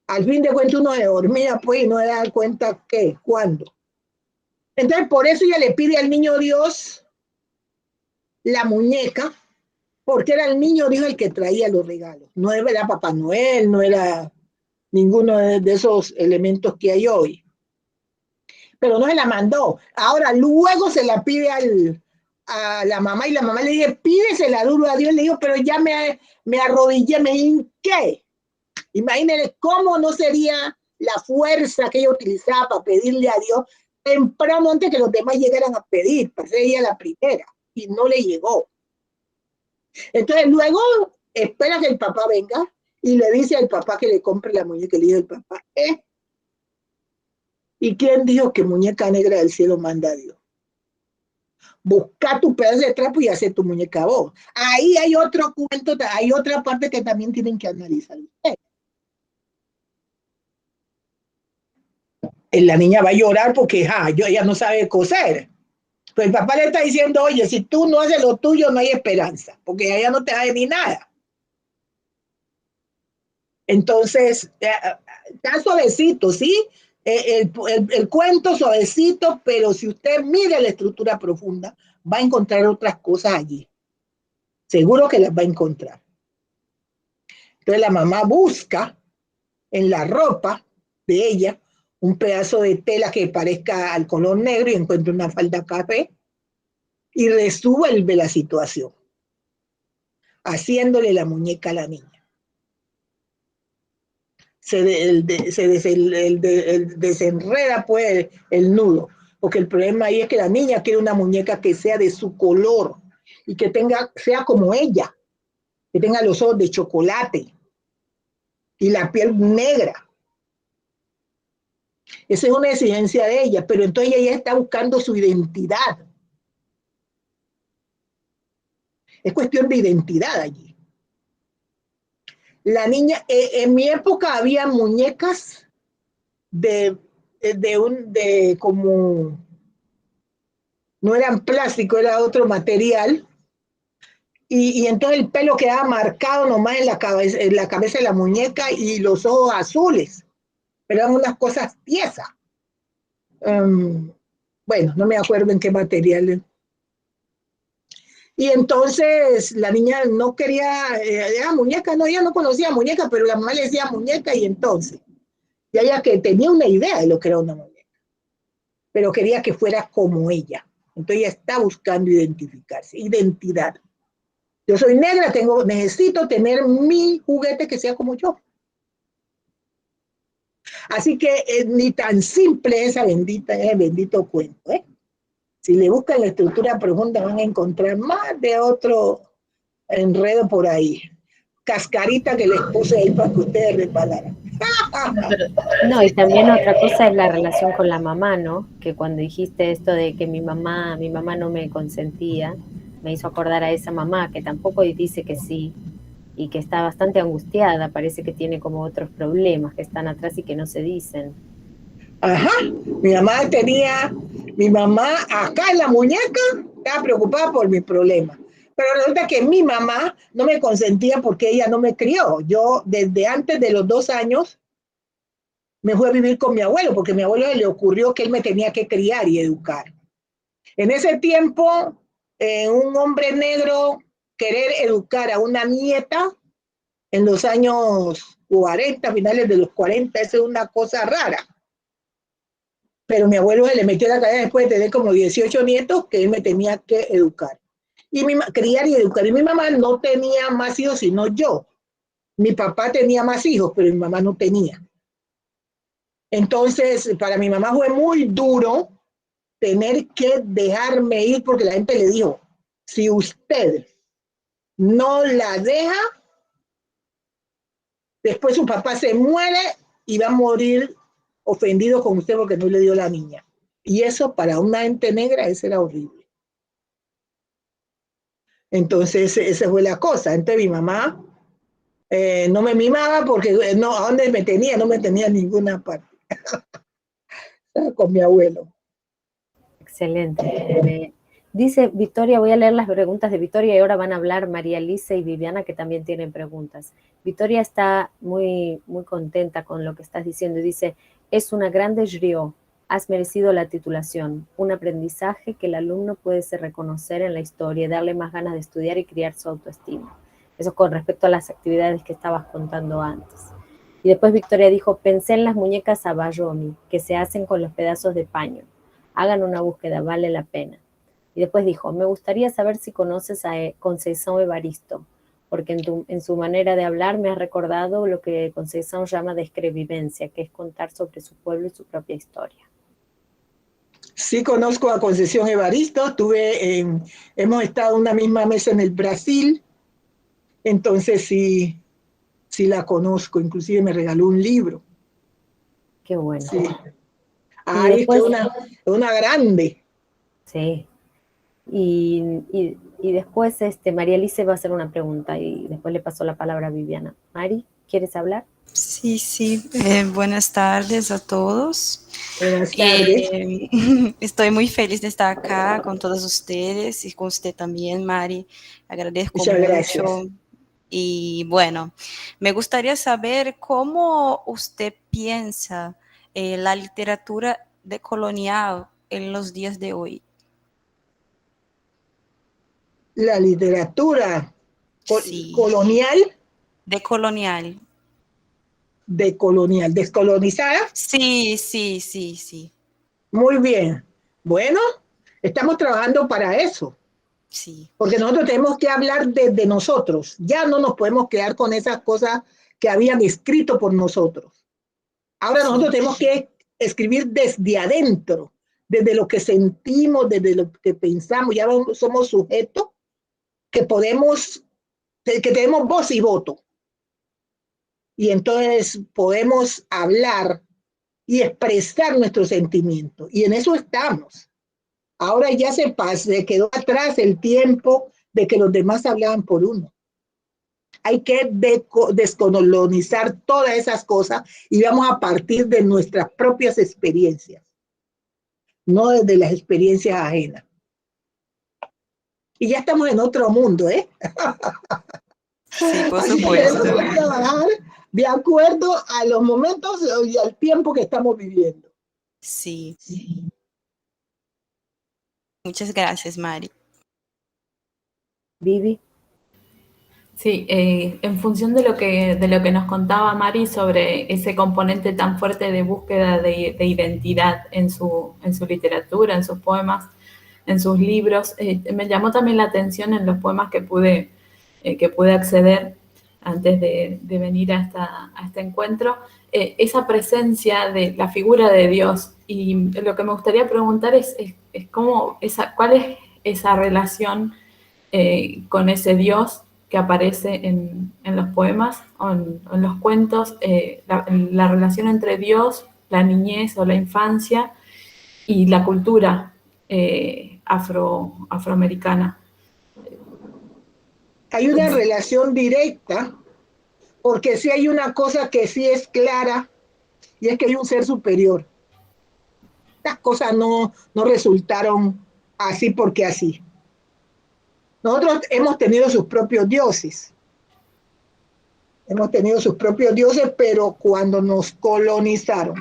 Al fin de cuentas uno se dormía pues y no se daba cuenta qué, cuándo. Entonces por eso ella le pide al niño Dios la muñeca, porque era el niño Dios el que traía los regalos. No era Papá Noel, no era ninguno de esos elementos que hay hoy. Pero no se la mandó. Ahora, luego se la pide a la mamá y la mamá le dice, pídesela duro a Dios. Le digo, pero ya me arrodillé, me hinqué. Imagínense cómo no sería la fuerza que ella utilizaba para pedirle a Dios temprano antes que los demás llegaran a pedir, para ser ella la primera, y no le llegó. Entonces luego espera que el papá venga y le dice al papá que le compre la muñeca. Le dice el papá, ¿y quién dijo que muñeca negra del cielo manda a Dios? Busca tu pedazo de trapo y hace tu muñeca vos. Ahí hay otro cuento, hay otra parte que también tienen que analizar ustedes. La niña va a llorar porque ella no sabe coser. Pues el papá le está diciendo, oye, si tú no haces lo tuyo, no hay esperanza, porque ella no te da ni nada. Entonces, está suavecito, ¿sí? El cuento suavecito, pero si usted mira la estructura profunda, va a encontrar otras cosas allí. Seguro que las va a encontrar. Entonces la mamá busca en la ropa de ella un pedazo de tela que parezca al color negro y encuentra una falda café y resuelve la situación, haciéndole la muñeca a la niña. Se desenreda pues el nudo, porque el problema ahí es que la niña quiere una muñeca que sea de su color y que sea como ella, que tenga los ojos de chocolate y la piel negra. Esa es una exigencia de ella, pero entonces ella está buscando su identidad. Es cuestión de identidad allí. La niña, en mi época había muñecas como, no eran plástico, era otro material, y entonces el pelo quedaba marcado nomás en la cabeza de la muñeca y los ojos azules, pero eran unas cosas tiesas. Bueno, no me acuerdo en qué material. Y entonces la niña no quería, muñeca, no, ella no conocía muñeca, pero la mamá le decía muñeca y entonces, ya ella que tenía una idea de lo que era una muñeca, pero quería que fuera como ella. Entonces ella está buscando identificarse, identidad. Yo soy negra, necesito tener mi juguete que sea como yo. Así que ni tan simple ese bendito cuento, ¿eh? Si le buscan la estructura profunda van a encontrar más de otro enredo por ahí. Cascarita que les puse ahí para que ustedes resbalaran. No, y también otra cosa es la relación con la mamá, ¿no? Que cuando dijiste esto de que mi mamá no me consentía, me hizo acordar a esa mamá que tampoco dice que sí y que está bastante angustiada, parece que tiene como otros problemas que están atrás y que no se dicen. Ajá, mi mamá acá en la muñeca estaba preocupada por mi problema. Pero resulta que mi mamá no me consentía porque ella no me crió. Yo desde antes de los 2 años me fui a vivir con mi abuelo porque a mi abuelo le ocurrió que él me tenía que criar y educar. En ese tiempo, un hombre negro querer educar a una nieta en los años 40, finales de los 40, eso es una cosa rara. Pero mi abuelo se le metió en la cabeza después de tener como 18 nietos que él me tenía que educar. y criar y educar. Y mi mamá no tenía más hijos sino yo. Mi papá tenía más hijos, pero mi mamá no tenía. Entonces, para mi mamá fue muy duro tener que dejarme ir porque la gente le dijo, si usted no la deja, después su papá se muere y va a morir ofendido con usted porque no le dio la niña. Y eso para una gente negra, eso era horrible. Entonces, esa fue la cosa. Entonces, mi mamá no me mimaba porque no, ¿a dónde me tenía? No me tenía en ninguna parte. Con mi abuelo. Excelente. Dice Victoria, voy a leer las preguntas de Victoria y ahora van a hablar María Elisa y Viviana que también tienen preguntas. Victoria está muy, muy contenta con lo que estás diciendo y dice, es una grande griot, has merecido la titulación, un aprendizaje que el alumno puede reconocer en la historia, darle más ganas de estudiar y criar su autoestima. Eso con respecto a las actividades que estabas contando antes. Y después Victoria dijo, pensé en las muñecas Abayomi que se hacen con los pedazos de paño. Hagan una búsqueda, vale la pena. Y después dijo, me gustaría saber si conoces a Conceição Evaristo, porque en su manera de hablar me ha recordado lo que Conceição llama descrevivencia, que es contar sobre su pueblo y su propia historia. Sí conozco a Conceição Evaristo, hemos estado en una misma mesa en el Brasil, entonces sí la conozco, inclusive me regaló un libro. Qué bueno. Sí. Ay, después, una grande. Sí. Y después María Elisa va a hacer una pregunta y después le paso la palabra a Viviana. Mari, ¿quieres hablar? Sí. Buenas tardes a todos. Buenas tardes. Estoy muy feliz de estar acá con todos ustedes y con usted también, Mari. Agradezco mucho. Gracias. Y bueno, me gustaría saber cómo usted piensa la literatura decolonial en los días de hoy. La literatura sí. colonial. Decolonial. Decolonial, descolonizada. Sí. Muy bien. Bueno, estamos trabajando para eso. Sí. Porque nosotros tenemos que hablar desde nosotros. Ya no nos podemos quedar con esas cosas que habían escrito por nosotros. Ahora nosotros tenemos que escribir desde adentro, desde lo que sentimos, desde lo que pensamos. Ya somos sujetos que tenemos voz y voto. Y entonces podemos hablar y expresar nuestros sentimientos. Y en eso estamos. Ahora ya se quedó atrás el tiempo de que los demás hablaban por uno. Hay que descolonizar todas esas cosas y vamos a partir de nuestras propias experiencias, no desde las experiencias ajenas. Y ya estamos en otro mundo, ¿eh? Sí, por supuesto. Tenemos que trabajar de acuerdo a los momentos y al tiempo que estamos viviendo. Sí. Muchas gracias, Mari. Vivi. Sí, en función de lo que nos contaba Mari sobre ese componente tan fuerte de búsqueda de identidad en su literatura, en sus poemas, en sus libros, me llamó también la atención en los poemas que pude acceder antes de venir a este encuentro, esa presencia de la figura de Dios. Y lo que me gustaría preguntar es ¿cuál es esa relación con ese Dios que aparece en los poemas o en los cuentos, la relación entre Dios, la niñez o la infancia y la cultura afroamericana? Hay una relación directa, porque sí hay una cosa que sí es clara, y es que hay un ser superior. Estas cosas no resultaron así porque así. Nosotros hemos tenido sus propios dioses. Pero cuando nos colonizaron,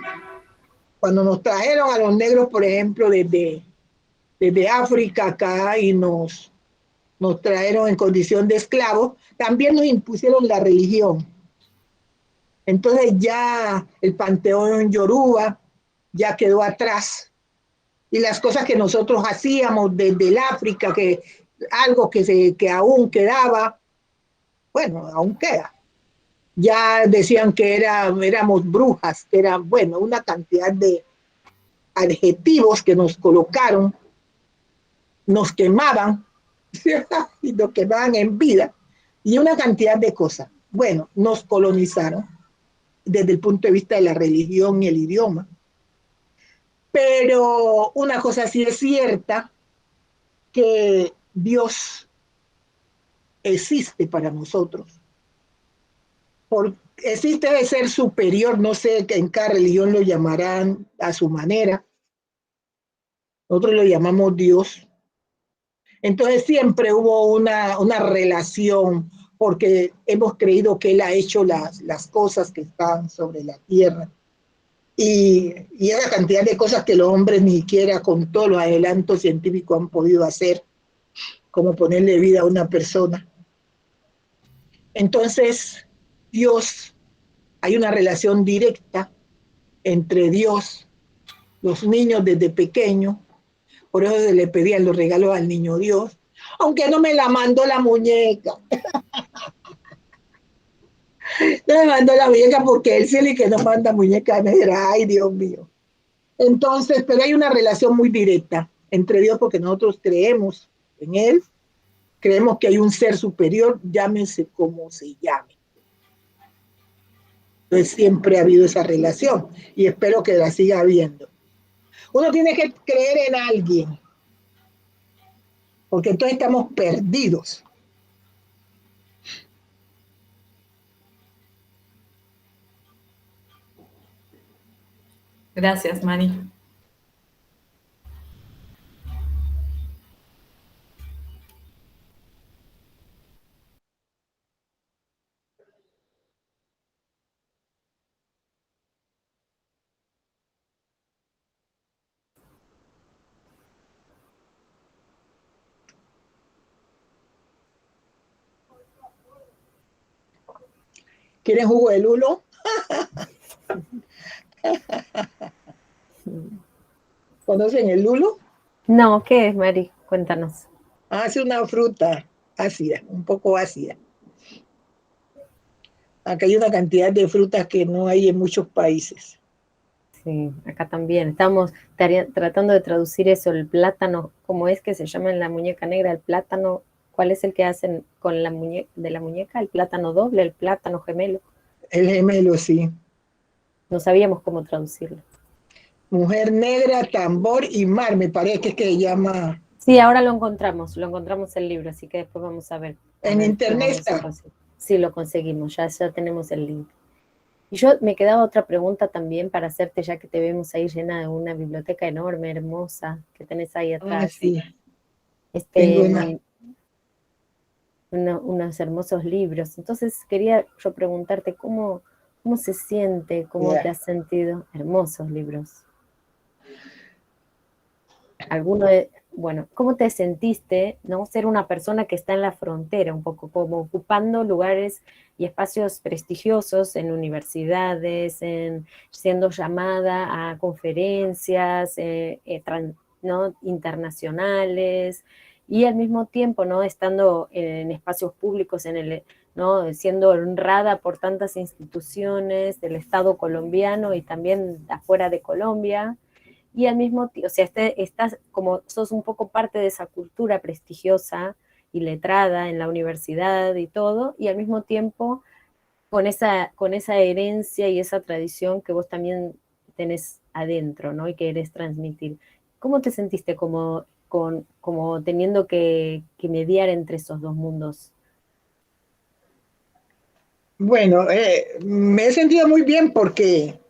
cuando nos trajeron a los negros, por ejemplo, desde África acá y nos trajeron en condición de esclavos, también nos impusieron la religión. Entonces ya el panteón yoruba ya quedó atrás. Y las cosas que nosotros hacíamos desde el África, que algo que aún quedaba, bueno, aún queda. Ya decían que éramos brujas, que era, bueno, una cantidad de adjetivos que nos colocaron, nos quemaban y nos quemaban en vida, y una cantidad de cosas. Bueno, nos colonizaron desde el punto de vista de la religión y el idioma. Pero una cosa sí es cierta, que Dios existe para nosotros. Existe de ser superior, no sé, que en cada religión lo llamarán a su manera. Nosotros lo llamamos Dios. Entonces siempre hubo una relación, porque hemos creído que Él ha hecho las cosas que están sobre la tierra. Y esa cantidad de cosas que los hombres ni siquiera con todos los adelantos científicos han podido hacer, como ponerle vida a una persona. Entonces, Dios, hay una relación directa entre Dios, los niños desde pequeños, por eso se le pedían los regalos al niño Dios, aunque no me la mandó la muñeca. No me mandó la muñeca porque él sí que no manda muñeca negra, ay Dios mío. Entonces, pero hay una relación muy directa entre Dios porque nosotros creemos en Él, creemos que hay un ser superior, llámese como se llame. Entonces siempre ha habido esa relación y espero que la siga habiendo. Uno tiene que creer en alguien, porque entonces estamos perdidos. Gracias, Mari. ¿Quieren jugo de lulo? ¿Conocen el lulo? No, ¿qué es, Mari? Cuéntanos. Es una fruta ácida, un poco ácida. Acá hay una cantidad de frutas que no hay en muchos países. Sí, acá también. Estamos tratando de traducir eso, el plátano, ¿cómo es que se llama en la muñeca negra? El plátano, ¿cuál es el que hacen con de la muñeca? ¿El plátano doble, el plátano gemelo? El gemelo, sí. No sabíamos cómo traducirlo. Mujer negra, tambor y mar, me parece que se llama. Sí, ahora lo encontramos el libro, así que después vamos a ver. En internet está. Sí, lo conseguimos, ya tenemos el link. Y yo me quedaba otra pregunta también para hacerte, ya que te vemos ahí llena de una biblioteca enorme, hermosa, que tenés ahí atrás. Sí. Tengo unos hermosos libros. Entonces quería yo preguntarte cómo se siente, cómo te has sentido. Hermosos libros. ¿Cómo te sentiste, no, ser una persona que está en la frontera, un poco como ocupando lugares y espacios prestigiosos en universidades, siendo llamada a conferencias ¿no? internacionales, y al mismo tiempo, ¿no? estando en espacios públicos, ¿no? siendo honrada por tantas instituciones del Estado colombiano y también afuera de Colombia? Y al mismo tiempo, o sea, estás como, sos un poco parte de esa cultura prestigiosa y letrada en la universidad y todo, y al mismo tiempo con esa herencia y esa tradición que vos también tenés adentro, ¿no? Y que querés transmitir. ¿Cómo te sentiste como teniendo que mediar entre esos dos mundos? Bueno, me he sentido muy bien porque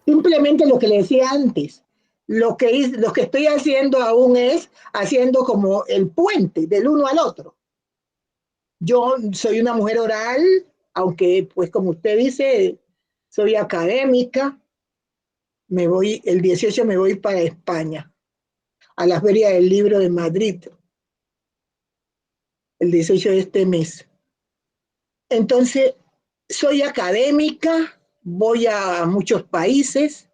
simplemente lo que le decía antes, lo que estoy haciendo aún es haciendo como el puente del uno al otro. Yo soy una mujer oral, aunque pues como usted dice, soy académica. El 18 me voy para España, a la Feria del Libro de Madrid, el 18 de este mes. Entonces, soy académica, voy a muchos países,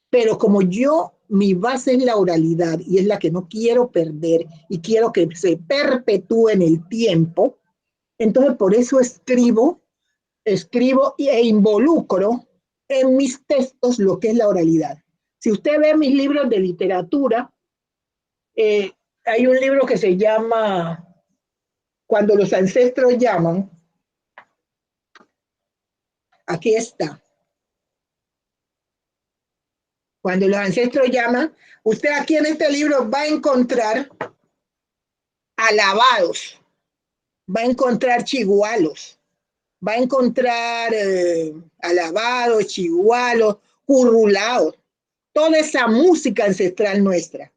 pero como yo mi base es la oralidad y es la que no quiero perder y quiero que se perpetúe en el tiempo. Entonces, por eso escribo e involucro en mis textos lo que es la oralidad. Si usted ve mis libros de literatura, hay un libro que se llama Cuando los ancestros llaman. Aquí está. Cuando los ancestros llaman, usted aquí en este libro va a encontrar alabados, va a encontrar chigualos, va a encontrar alabados, chigualos, currulados, toda esa música ancestral nuestra.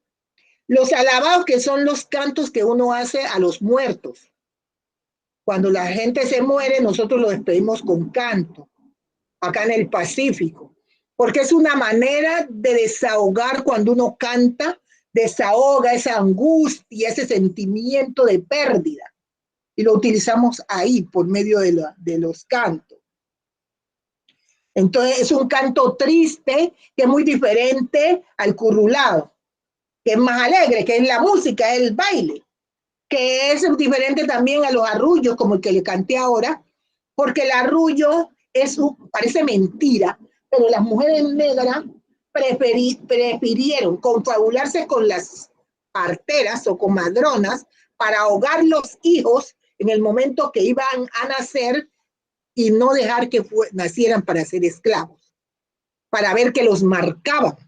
Los alabados, que son los cantos que uno hace a los muertos. Cuando la gente se muere, nosotros lo despedimos con canto, acá en el Pacífico, porque es una manera de desahogar. Cuando uno canta, desahoga esa angustia, ese sentimiento de pérdida, y lo utilizamos ahí por medio de los cantos. Entonces es un canto triste que es muy diferente al currulado, que es más alegre, que es la música, es el baile, que es diferente también a los arrullos, como el que le canté ahora, porque el arrullo parece mentira, pero las mujeres negras prefirieron confabularse con las parteras o comadronas para ahogar los hijos en el momento que iban a nacer y no dejar que nacieran para ser esclavos, para ver que los marcaban.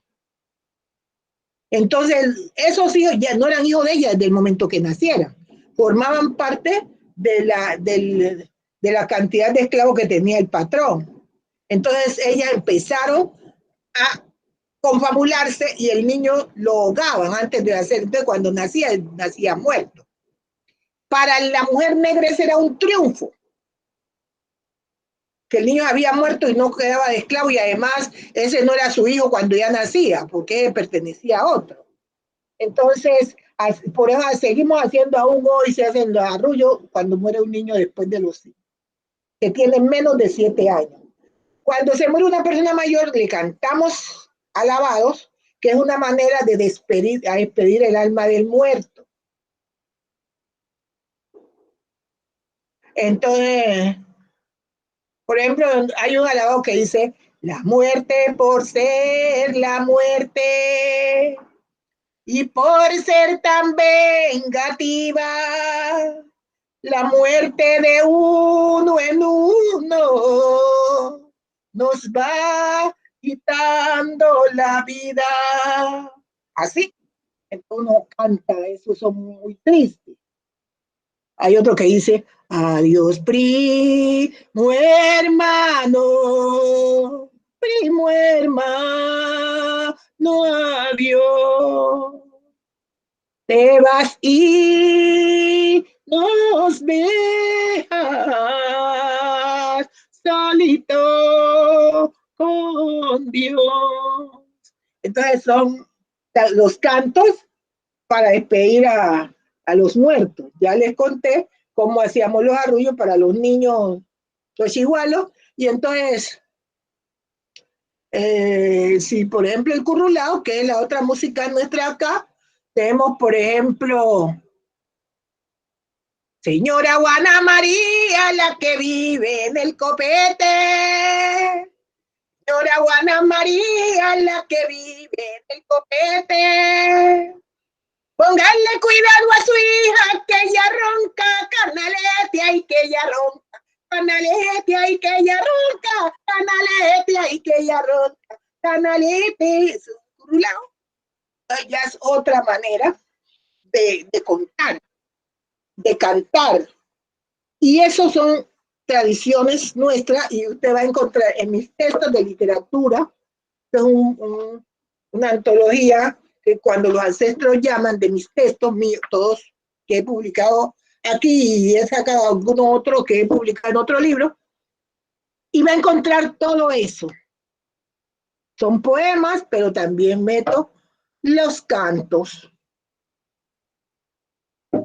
Entonces, esos hijos ya no eran hijos de ella desde el momento que nacieran, formaban parte de la cantidad de esclavos que tenía el patrón. Entonces, ellas empezaron a confabularse y el niño lo ahogaban antes de hacer. Entonces, cuando nacía muerto. Para la mujer negra ese era un triunfo, que el niño había muerto y no quedaba de esclavo, y además ese no era su hijo cuando ya nacía, porque pertenecía a otro. Entonces, por eso seguimos haciendo aún hoy, se hacen los arrullos cuando muere un niño después de los que tienen menos de 7 años. Cuando se muere una persona mayor, le cantamos alabados, que es una manera de despedir el alma del muerto. Entonces, por ejemplo, hay un alabado que dice: la muerte por ser la muerte y por ser tan vengativa, la muerte de uno en uno nos va quitando la vida. Así, entonces uno canta, eso son muy tristes. Hay otro que dice: adiós, primo hermano, adiós. Te vas y nos dejas solito con Dios. Entonces son los cantos para despedir a los muertos. Ya les conté cómo hacíamos los arrullos para los niños, los chigualos, y entonces, si por ejemplo el currulao, que es la otra música nuestra acá, tenemos por ejemplo: señora Juana María, la que vive en el copete. Señora Juana María, la que vive en el copete. Póngale cuidado a su hija, que ella ronca, canalete, ay, que ella ronca, canalete, ay, que ella ronca, canalete, ay, que ella ronca, canalete, ya es otra manera de contar, de cantar. Y eso son tradiciones nuestras, y usted va a encontrar en mis textos de literatura, que es una antología, que cuando los ancestros llaman, de mis textos míos, todos que he publicado aquí, y he sacado alguno otro que he publicado en otro libro, y va a encontrar todo eso. Son poemas, pero también meto los cantos,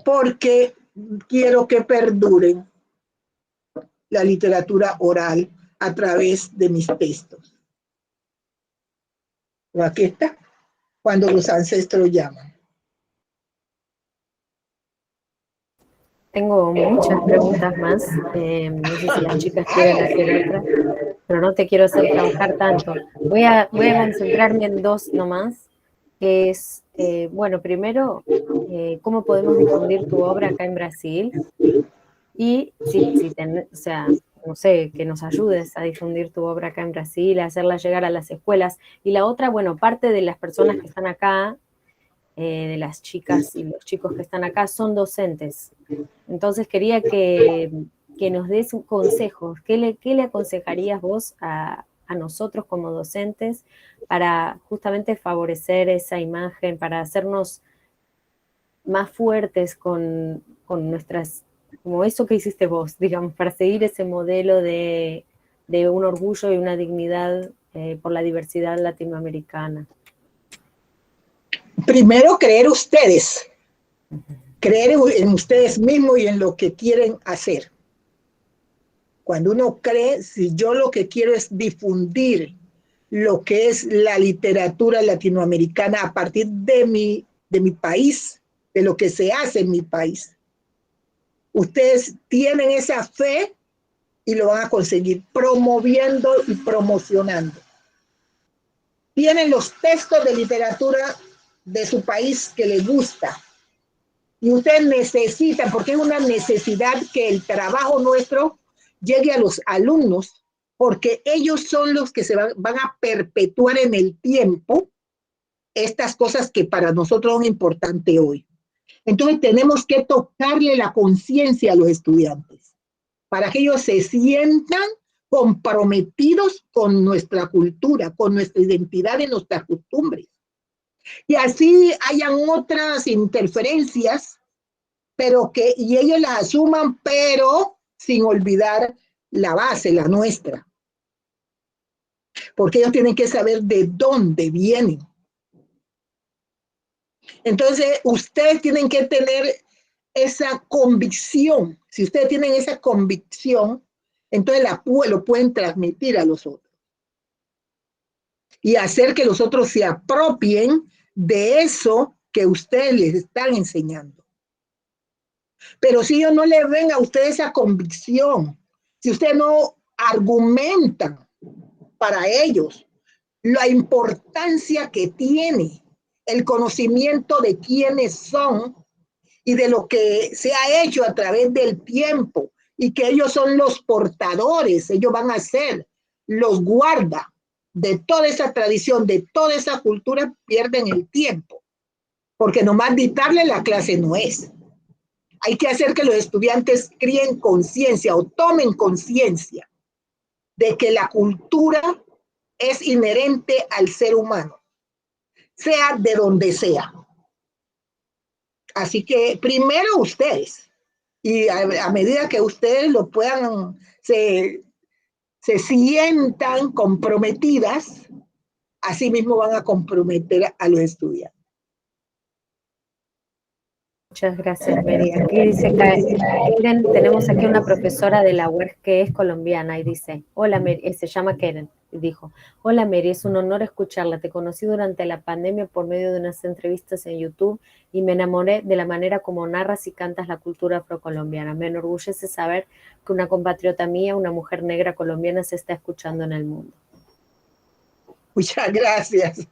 porque quiero que perduren la literatura oral a través de mis textos. Aquí está. cuando los ancestros llaman. Tengo muchas preguntas más. No sé si las chicas quieren hacer otra, pero no te quiero hacer trabajar tanto. Voy a concentrarme en dos nomás, que es, bueno, primero, cómo podemos difundir tu obra acá en Brasil y o sea, no sé, que nos ayudes a difundir tu obra acá en Brasil, a hacerla llegar a las escuelas. Y la otra, bueno, parte de las personas que están acá, de las chicas y los chicos que están acá, son docentes. Entonces quería que nos des consejos. ¿Qué le aconsejarías vos a nosotros como docentes para justamente favorecer esa imagen, para hacernos más fuertes con nuestras, como eso que hiciste vos, digamos, para seguir ese modelo de un orgullo y una dignidad por la diversidad latinoamericana? Primero, creer ustedes. Creer en ustedes mismos y en lo que quieren hacer. Cuando uno cree, si yo lo que quiero es difundir lo que es la literatura latinoamericana a partir de mi país, de lo que se hace en mi país. Ustedes tienen esa fe y lo van a conseguir promoviendo y promocionando. Tienen los textos de literatura de su país que les gusta. Y ustedes necesitan, porque es una necesidad que el trabajo nuestro llegue a los alumnos, porque ellos son los que se van a perpetuar en el tiempo estas cosas que para nosotros son importantes hoy. Entonces tenemos que tocarle la conciencia a los estudiantes para que ellos se sientan comprometidos con nuestra cultura, con nuestra identidad y nuestras costumbres. Y así hayan otras interferencias, y ellos las asuman, pero sin olvidar la base, la nuestra. Porque ellos tienen que saber de dónde vienen. Entonces, ustedes tienen que tener esa convicción. Si ustedes tienen esa convicción, entonces lo pueden transmitir a los otros. Y hacer que los otros se apropien de eso que ustedes les están enseñando. Pero si ellos no le ven a ustedes esa convicción, si ustedes no argumentan para ellos la importancia que tiene el conocimiento de quiénes son y de lo que se ha hecho a través del tiempo, y que ellos son los portadores, ellos van a ser los guardas de toda esa tradición, de toda esa cultura, pierden el tiempo, porque nomás dictarle la clase no es. Hay que hacer que los estudiantes críen conciencia o tomen conciencia de que la cultura es inherente al ser humano, sea de donde sea. Así que primero ustedes, y a medida que ustedes lo puedan, se sientan comprometidas, así mismo van a comprometer a los estudiantes. Muchas gracias, Mary. Aquí dice Keren, tenemos aquí una profesora de la UERJ que es colombiana y dice, hola Mary, se llama Keren, y dijo, hola Mary, es un honor escucharla, te conocí durante la pandemia por medio de unas entrevistas en YouTube y me enamoré de la manera como narras y cantas la cultura afrocolombiana. Me enorgullece saber que una compatriota mía, una mujer negra colombiana, se está escuchando en el mundo. Muchas gracias,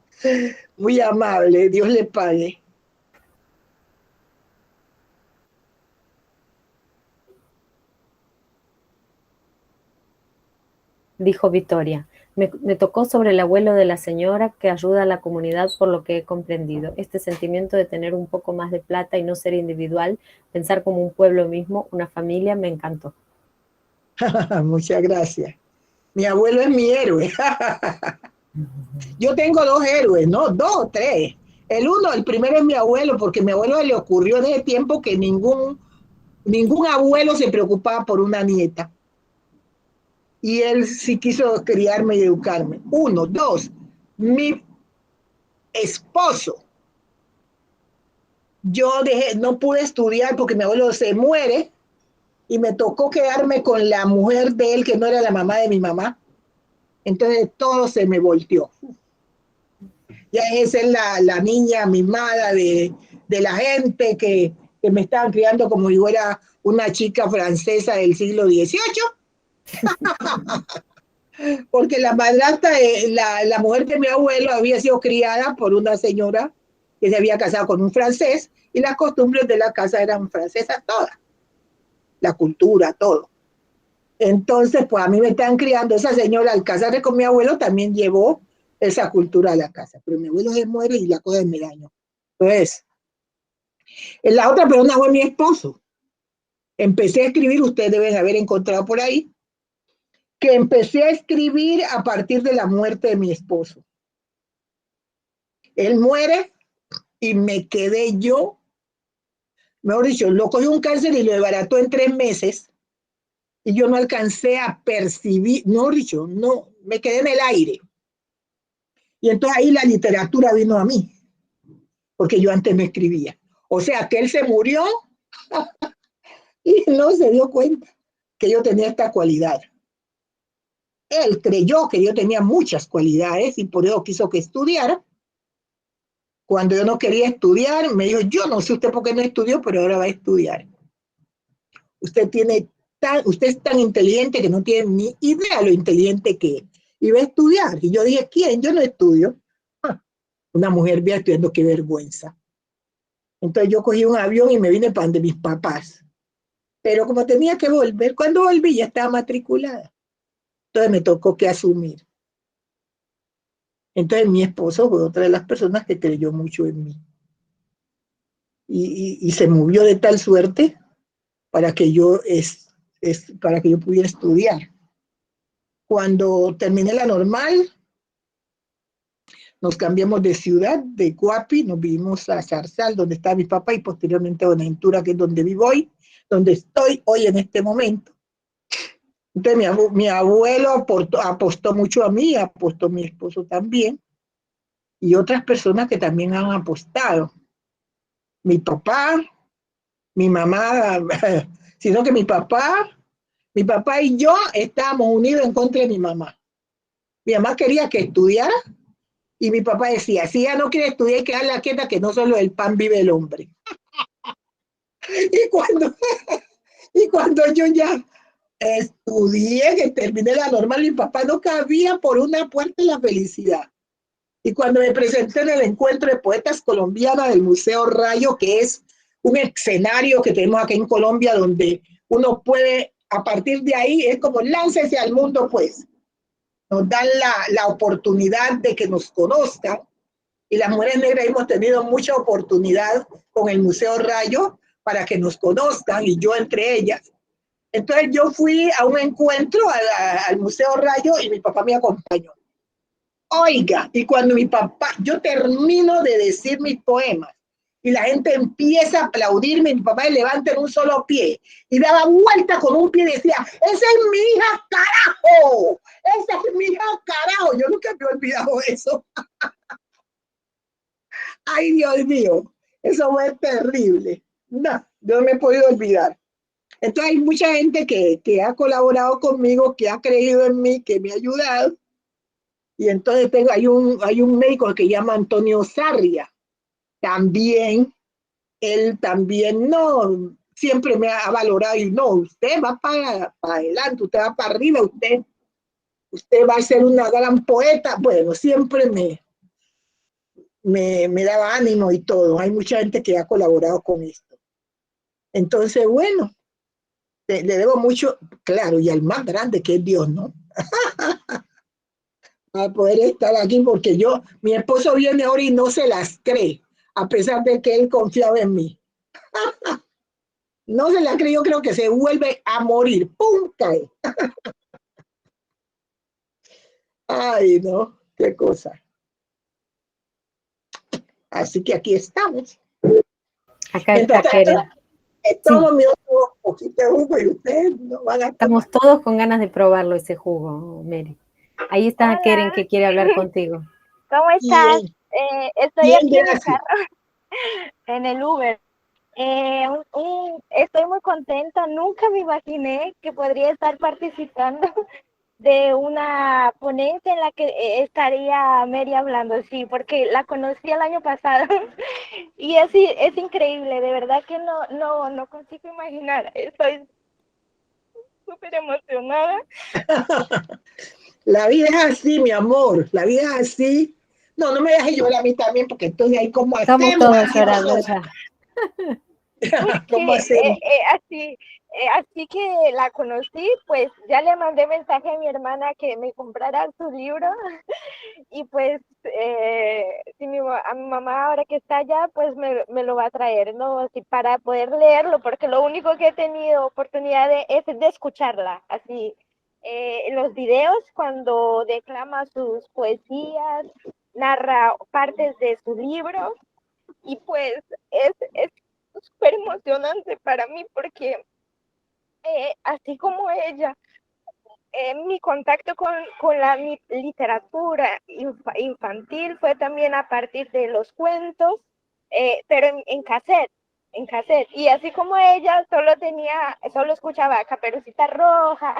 muy amable, Dios le pague. Dijo Victoria, me tocó sobre el abuelo de la señora que ayuda a la comunidad por lo que he comprendido. Este sentimiento de tener un poco más de plata y no ser individual, pensar como un pueblo mismo, una familia, me encantó. Muchas gracias. Mi abuelo es mi héroe. Yo tengo dos héroes, ¿no? Dos o tres. El primero es mi abuelo, porque a mi abuelo le ocurrió en ese tiempo que ningún abuelo se preocupaba por una nieta. Y él sí quiso criarme y educarme. Uno, dos, mi esposo. No pude estudiar porque mi abuelo se muere y me tocó quedarme con la mujer de él, que no era la mamá de mi mamá. Entonces todo se me volteó. Ya esa es la niña mimada de la gente que me estaban criando como si fuera una chica francesa del siglo XVIII, porque la madrastra, la mujer de mi abuelo había sido criada por una señora que se había casado con un francés y las costumbres de la casa eran francesas todas, la cultura, todo. Entonces, pues a mí me están criando, esa señora al casarse con mi abuelo también llevó esa cultura a la casa, pero mi abuelo se muere y la cosa es mi daño. Entonces, la otra persona fue mi esposo. Empecé a escribir, ustedes deben haber encontrado por ahí, que empecé a escribir a partir de la muerte de mi esposo. Él muere y me quedé yo, mejor dicho, lo cogió un cáncer y lo desbarató en 3 meses y yo no alcancé a percibir, mejor dicho, no, me quedé en el aire. Y entonces ahí la literatura vino a mí, porque yo antes no escribía. O sea, que él se murió y no se dio cuenta que yo tenía esta cualidad. Él creyó que yo tenía muchas cualidades y por eso quiso que estudiara. Cuando yo no quería estudiar, me dijo, yo no sé usted por qué no estudió, pero ahora va a estudiar. Usted es tan inteligente que no tiene ni idea de lo inteligente que es. Y va a estudiar. Y yo dije, ¿quién? Yo no estudio. Una mujer vía estudiando, qué vergüenza. Entonces yo cogí un avión y me vine para donde mis papás. Pero como tenía que volver, cuando volví ya estaba matriculada. Entonces me tocó que asumir. Entonces mi esposo fue otra de las personas que creyó mucho en mí. Y se movió de tal suerte para que para que yo pudiera estudiar. Cuando terminé la normal, nos cambiamos de ciudad, de Coapi, nos vivimos a Zarzal, donde está mi papá, y posteriormente a Buenaventura, que es donde vivo hoy, donde estoy hoy en este momento. Entonces mi abuelo apostó mucho a mí, apostó mi esposo también, y otras personas que también han apostado. Mi papá, mi mamá, sino que mi papá y yo estábamos unidos en contra de mi mamá. Mi mamá quería que estudiara y mi papá decía, si ella no quiere estudiar hay que darla quieta, que no solo del pan vive el hombre. Y cuando, y cuando yo ya estudié, que terminé la normal, mi papá no cabía por una puerta en la felicidad. Y cuando me presenté en el encuentro de poetas colombianas del Museo Rayo, que es un escenario que tenemos aquí en Colombia, donde uno puede, a partir de ahí, es como láncese al mundo, pues. Nos dan la oportunidad de que nos conozcan. Y las mujeres negras hemos tenido mucha oportunidad con el Museo Rayo para que nos conozcan, y yo entre ellas. Entonces yo fui a un encuentro al Museo Rayo y mi papá me acompañó. Oiga, y cuando mi papá, yo termino de decir mis poemas y la gente empieza a aplaudirme, mi papá levanta en un solo pie y daba vuelta con un pie y decía, esa es mi hija, carajo, esa es mi hija, carajo. Yo nunca me he olvidado eso. Ay, Dios mío, eso fue terrible. No, yo no me he podido olvidar. Entonces hay mucha gente que ha colaborado conmigo, que ha creído en mí, que me ha ayudado. Y entonces hay un médico que se llama Antonio Sarria. También, él también no, siempre me ha valorado y no, usted va para adelante, usted va para arriba, usted va a ser una gran poeta. Bueno, siempre me daba ánimo y todo. Hay mucha gente que ha colaborado con esto. Entonces, bueno, le debo mucho, claro, y al más grande que es Dios, ¿no? A poder estar aquí, porque mi esposo viene ahora y no se las cree, a pesar de que él confiaba en mí. No se la cree, yo creo que se vuelve a morir. ¡Pum! Cae. Ay, no, qué cosa. Así que aquí estamos. Acá Mientras está Keren. estamos Sí. mi otro poquito de jugo y ustedes no van a tomar. Estamos todos con ganas de probarlo, ese jugo, Mary. Ahí está Hola. Keren, que quiere hablar contigo. ¿Cómo estás? Bien, Estoy bien, aquí en el gracias. carro, en el Uber. Estoy muy contenta. Nunca me imaginé que podría estar participando de una ponencia en la que estaría Mary hablando, sí, porque la conocí el año pasado y es increíble, de verdad que no consigo imaginar, estoy súper emocionada. La vida es así, mi amor, la vida es así. No, no me dejes llorar a mí también, porque entonces ahí cómo Estamos hacemos, todos aquí llorando nosotros. ya. ¿Cómo Porque hacemos? así que la conocí, pues ya le mandé mensaje a mi hermana que me comprara su libro y pues a mi mamá ahora que está allá, pues me lo va a traer, ¿no? Así para poder leerlo, porque lo único que he tenido oportunidad es de escucharla, así. En los videos, cuando declama sus poesías, narra partes de su libro y pues es súper emocionante para mí porque así como ella, mi contacto con la literatura infantil fue también a partir de los cuentos, pero en cassette. Y así como ella, solo escuchaba Caperucita Roja,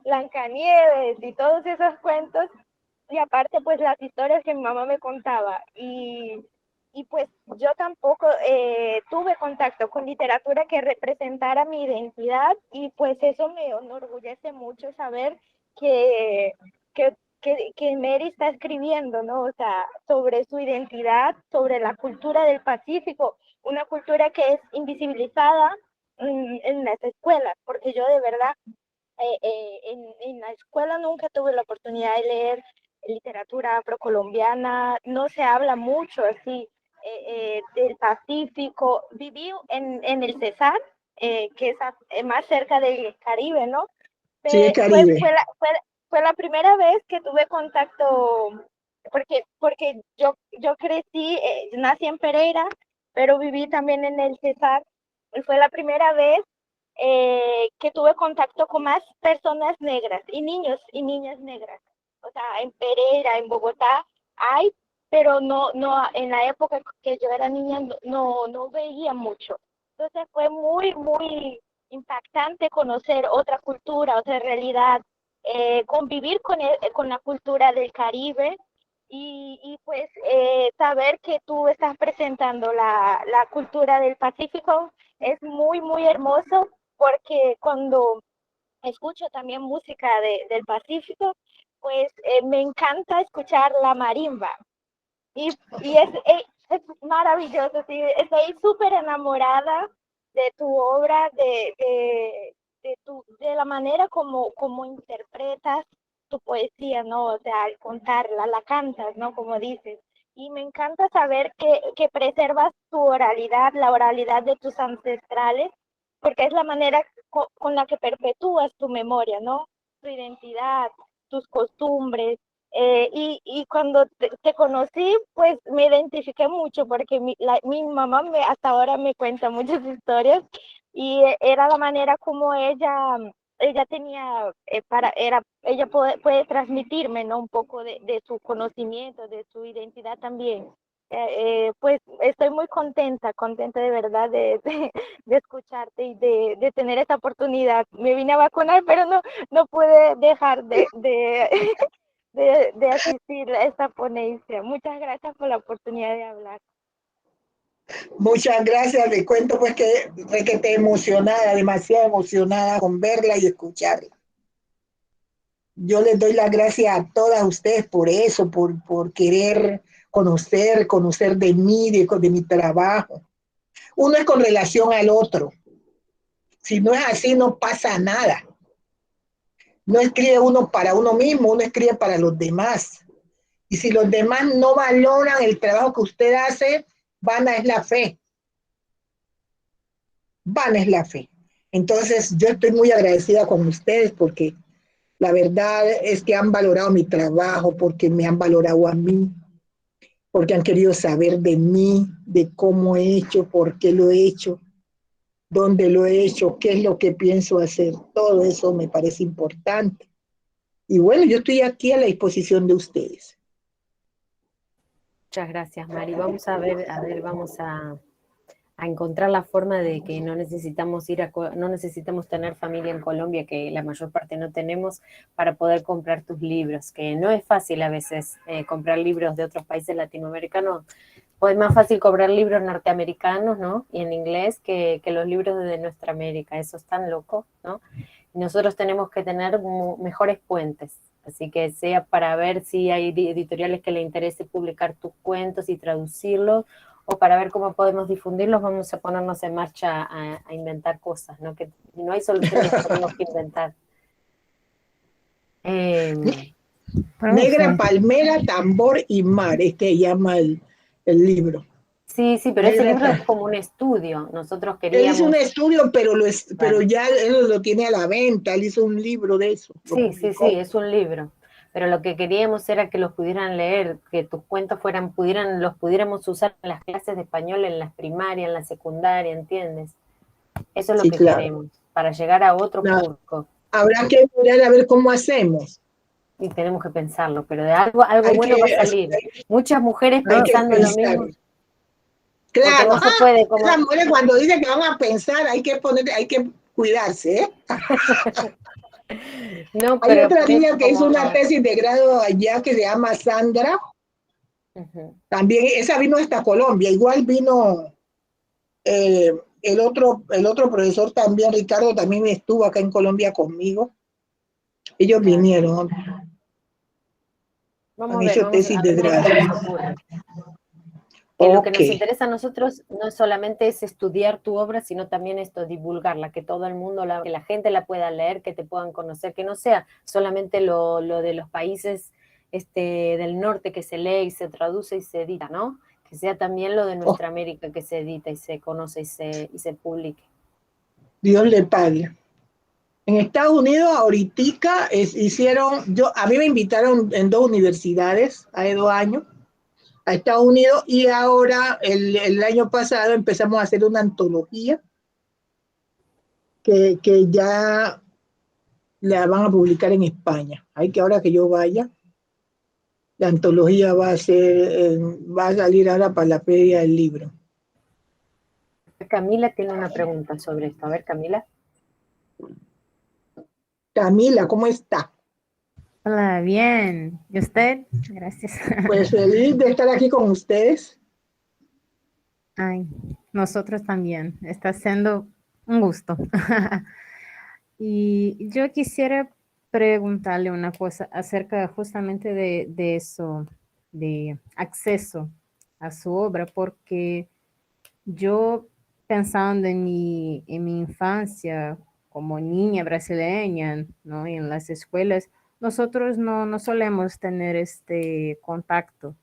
Blancanieves y todos esos cuentos, y aparte pues las historias que mi mamá me contaba. Y pues yo tampoco tuve contacto con literatura que representara mi identidad y pues eso me enorgullece mucho saber que, que Mary está escribiendo, ¿no? O sea, sobre su identidad, sobre la cultura del Pacífico, una cultura que es invisibilizada en las escuelas, porque yo de verdad en la escuela nunca tuve la oportunidad de leer literatura afrocolombiana, no se habla mucho así del Pacífico. Viví en el Cesar, que es más cerca del Caribe, ¿no? Sí, el Fue, Caribe. fue la primera vez que tuve contacto, porque yo crecí, nací en Pereira, pero viví también en el Cesar, y fue la primera vez que tuve contacto con más personas negras y niños y niñas negras. O sea, en Pereira, en Bogotá, hay, pero no, en la época que yo era niña no veía mucho. Entonces fue muy impactante conocer otra cultura, otra realidad, convivir con la cultura del Caribe y pues saber que tú estás presentando la cultura del Pacífico es muy hermoso porque cuando escucho también música del Pacífico, pues me encanta escuchar la marimba y es maravilloso, sí, estoy súper enamorada de tu obra, de la manera como interpretas tu poesía, ¿no? O sea, al contarla, la cantas, ¿no? Como dices. Y me encanta saber que preservas tu oralidad, la oralidad de tus ancestrales, porque es la manera con la que perpetúas tu memoria, ¿no? Tu identidad, tus costumbres, y cuando te conocí, pues me identifiqué mucho porque mi mamá hasta ahora me cuenta muchas historias y era la manera como ella tenía, ella puede transmitirme, ¿no? Un poco de su conocimiento, de su identidad también. Pues estoy muy contenta de verdad de escucharte y de tener esta oportunidad. Me vine a vacunar, pero no pude dejar de asistir a esta ponencia. Muchas gracias por la oportunidad de hablar. Muchas gracias. Le cuento pues que te emocionada, demasiado emocionada con verla y escucharla. Yo les doy las gracias a todas ustedes por eso, por querer conocer de mí, de mi trabajo. Uno es con relación al otro. Si no es así, no pasa nada. No escribe uno para uno mismo, uno escribe para los demás. Y si los demás no valoran el trabajo que usted hace, vana es la fe. Vana es la fe. Entonces, yo estoy muy agradecida con ustedes porque la verdad es que han valorado mi trabajo, porque me han valorado a mí, porque han querido saber de mí, de cómo he hecho, por qué lo he hecho, dónde lo he hecho, qué es lo que pienso hacer. Todo eso me parece importante. Y bueno, yo estoy aquí a la disposición de ustedes. Muchas gracias, Mari. Vamos a ver, vamos a a encontrar la forma de que no necesitamos no necesitamos tener familia en Colombia, que la mayor parte no tenemos, para poder comprar tus libros, que no es fácil a veces comprar libros de otros países latinoamericanos. Pues es más fácil comprar libros norteamericanos, ¿no? Y en inglés que los libros de nuestra América. Eso es tan loco, ¿no? Y nosotros tenemos que tener mejores puentes. Así que sea para ver si hay editoriales que le interese publicar tus cuentos y traducirlos, o para ver cómo podemos difundirlos, vamos a ponernos en marcha a inventar cosas, ¿no? Que no hay solución, las tenemos que inventar. Negra, palmera, tambor y mar, es que llama el libro. Sí, sí, pero ese libro es como un estudio. Nosotros queríamos... Él hizo un estudio, pero ya él lo tiene a la venta, él hizo un libro de eso. Sí, sí, sí, es un libro. Pero lo que queríamos era que los pudieran leer, que tus cuentos los pudiéramos usar en las clases de español, en las primarias, en la secundaria, ¿entiendes? Eso es lo que queremos, para llegar a otro público. Habrá que mirar a ver cómo hacemos. Y tenemos que pensarlo, pero de algo bueno va a salir. Muchas mujeres pensando lo mismo. Claro, no se puede, como... las mujeres cuando dicen que van a pensar, hay que cuidarse, ¿eh? No, hay otra niña que hizo una tesis de grado allá que se llama Sandra. También, esa vino hasta Colombia, igual vino el otro profesor también, Ricardo, también estuvo acá en Colombia conmigo. Ellos vinieron. Vamos a ver, tesis de grado. Lo que nos interesa a nosotros no solamente es estudiar tu obra, sino también esto, divulgarla, que todo el mundo, que la gente la pueda leer, que te puedan conocer, que no sea solamente lo de los países del norte que se lee y se traduce y se edita, ¿no? Que sea también lo de nuestra América que se edita y se conoce y se publique. Dios le pague. En Estados Unidos, ahorita a mí me invitaron en 2 universidades hace 2 años a Estados Unidos, y ahora el año pasado empezamos a hacer una antología que ya la van a publicar en España. Hay que ahora que yo vaya, la antología va a salir ahora para la feria del libro. Camila tiene una pregunta sobre esto. A ver, Camila. Camila, ¿cómo está? Hola, bien. ¿Y usted? Gracias. Pues feliz de estar aquí con ustedes. Ay, nosotros también. Está siendo un gusto. Y yo quisiera preguntarle una cosa acerca justamente de eso, de acceso a su obra, porque yo pensando en mi infancia como niña brasileña, ¿no? En las escuelas, nosotros no solemos tener este contacto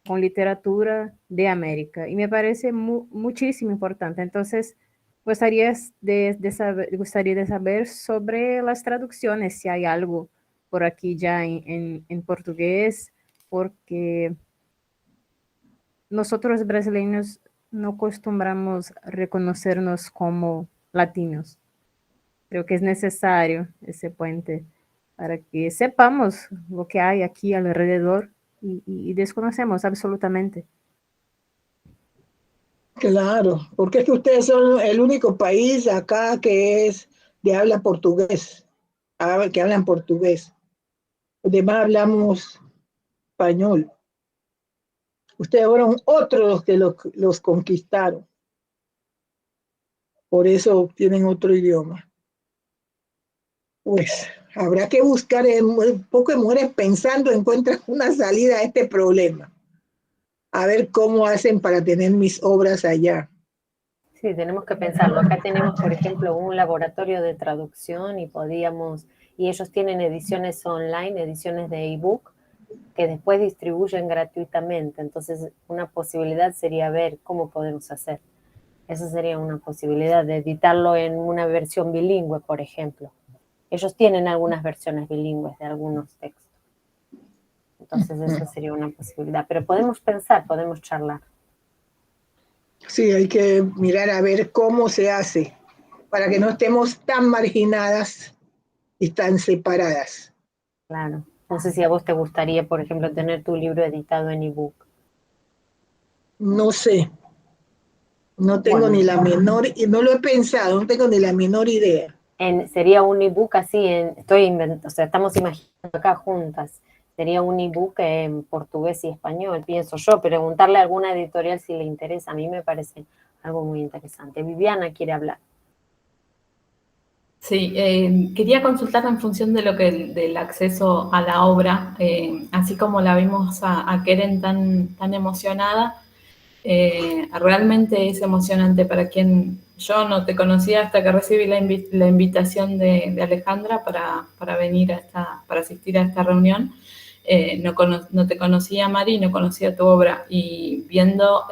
con literatura de América y me parece muchísimo importante. Entonces, gustaría de saber sobre las traducciones, si hay algo por aquí ya en portugués, porque nosotros brasileños no acostumbramos a reconocernos como latinos. Creo que es necesario ese puente para que sepamos lo que hay aquí alrededor y desconocemos absolutamente. Claro, porque es que ustedes son el único país acá que es de habla portugués, que hablan portugués. Los demás hablamos español. Ustedes fueron otros los que los conquistaron. Por eso tienen otro idioma. Pues habrá que buscar, un poco de mujeres pensando encuentran una salida a este problema. A ver cómo hacen para tener mis obras allá. Sí, tenemos que pensarlo. Acá tenemos, por ejemplo, un laboratorio de traducción y ellos tienen ediciones online, ediciones de ebook, que después distribuyen gratuitamente. Entonces, una posibilidad sería ver cómo podemos hacer. Esa sería una posibilidad de editarlo en una versión bilingüe, por ejemplo. Ellos tienen algunas versiones bilingües de algunos textos. Entonces, esa sería una posibilidad. Pero podemos pensar, podemos charlar. Sí, hay que mirar a ver cómo se hace para que no estemos tan marginadas y tan separadas. Claro. No sé si a vos te gustaría, por ejemplo, tener tu libro editado en ebook. No sé. No tengo Bueno. ni la menor, y no lo he pensado, no tengo ni la menor idea. Sería un ebook así, o sea, estamos imaginando acá juntas. Sería un ebook en portugués y español, pienso yo. Preguntarle a alguna editorial si le interesa. A mí me parece algo muy interesante. Viviana quiere hablar. Sí, quería consultar en función de del acceso a la obra, así como la vimos a Keren tan emocionada. Realmente es emocionante para quien yo no te conocía hasta que recibí la invitación de Alejandra para venir para asistir a esta reunión. No te conocía, Mari, no conocía tu obra, y viendo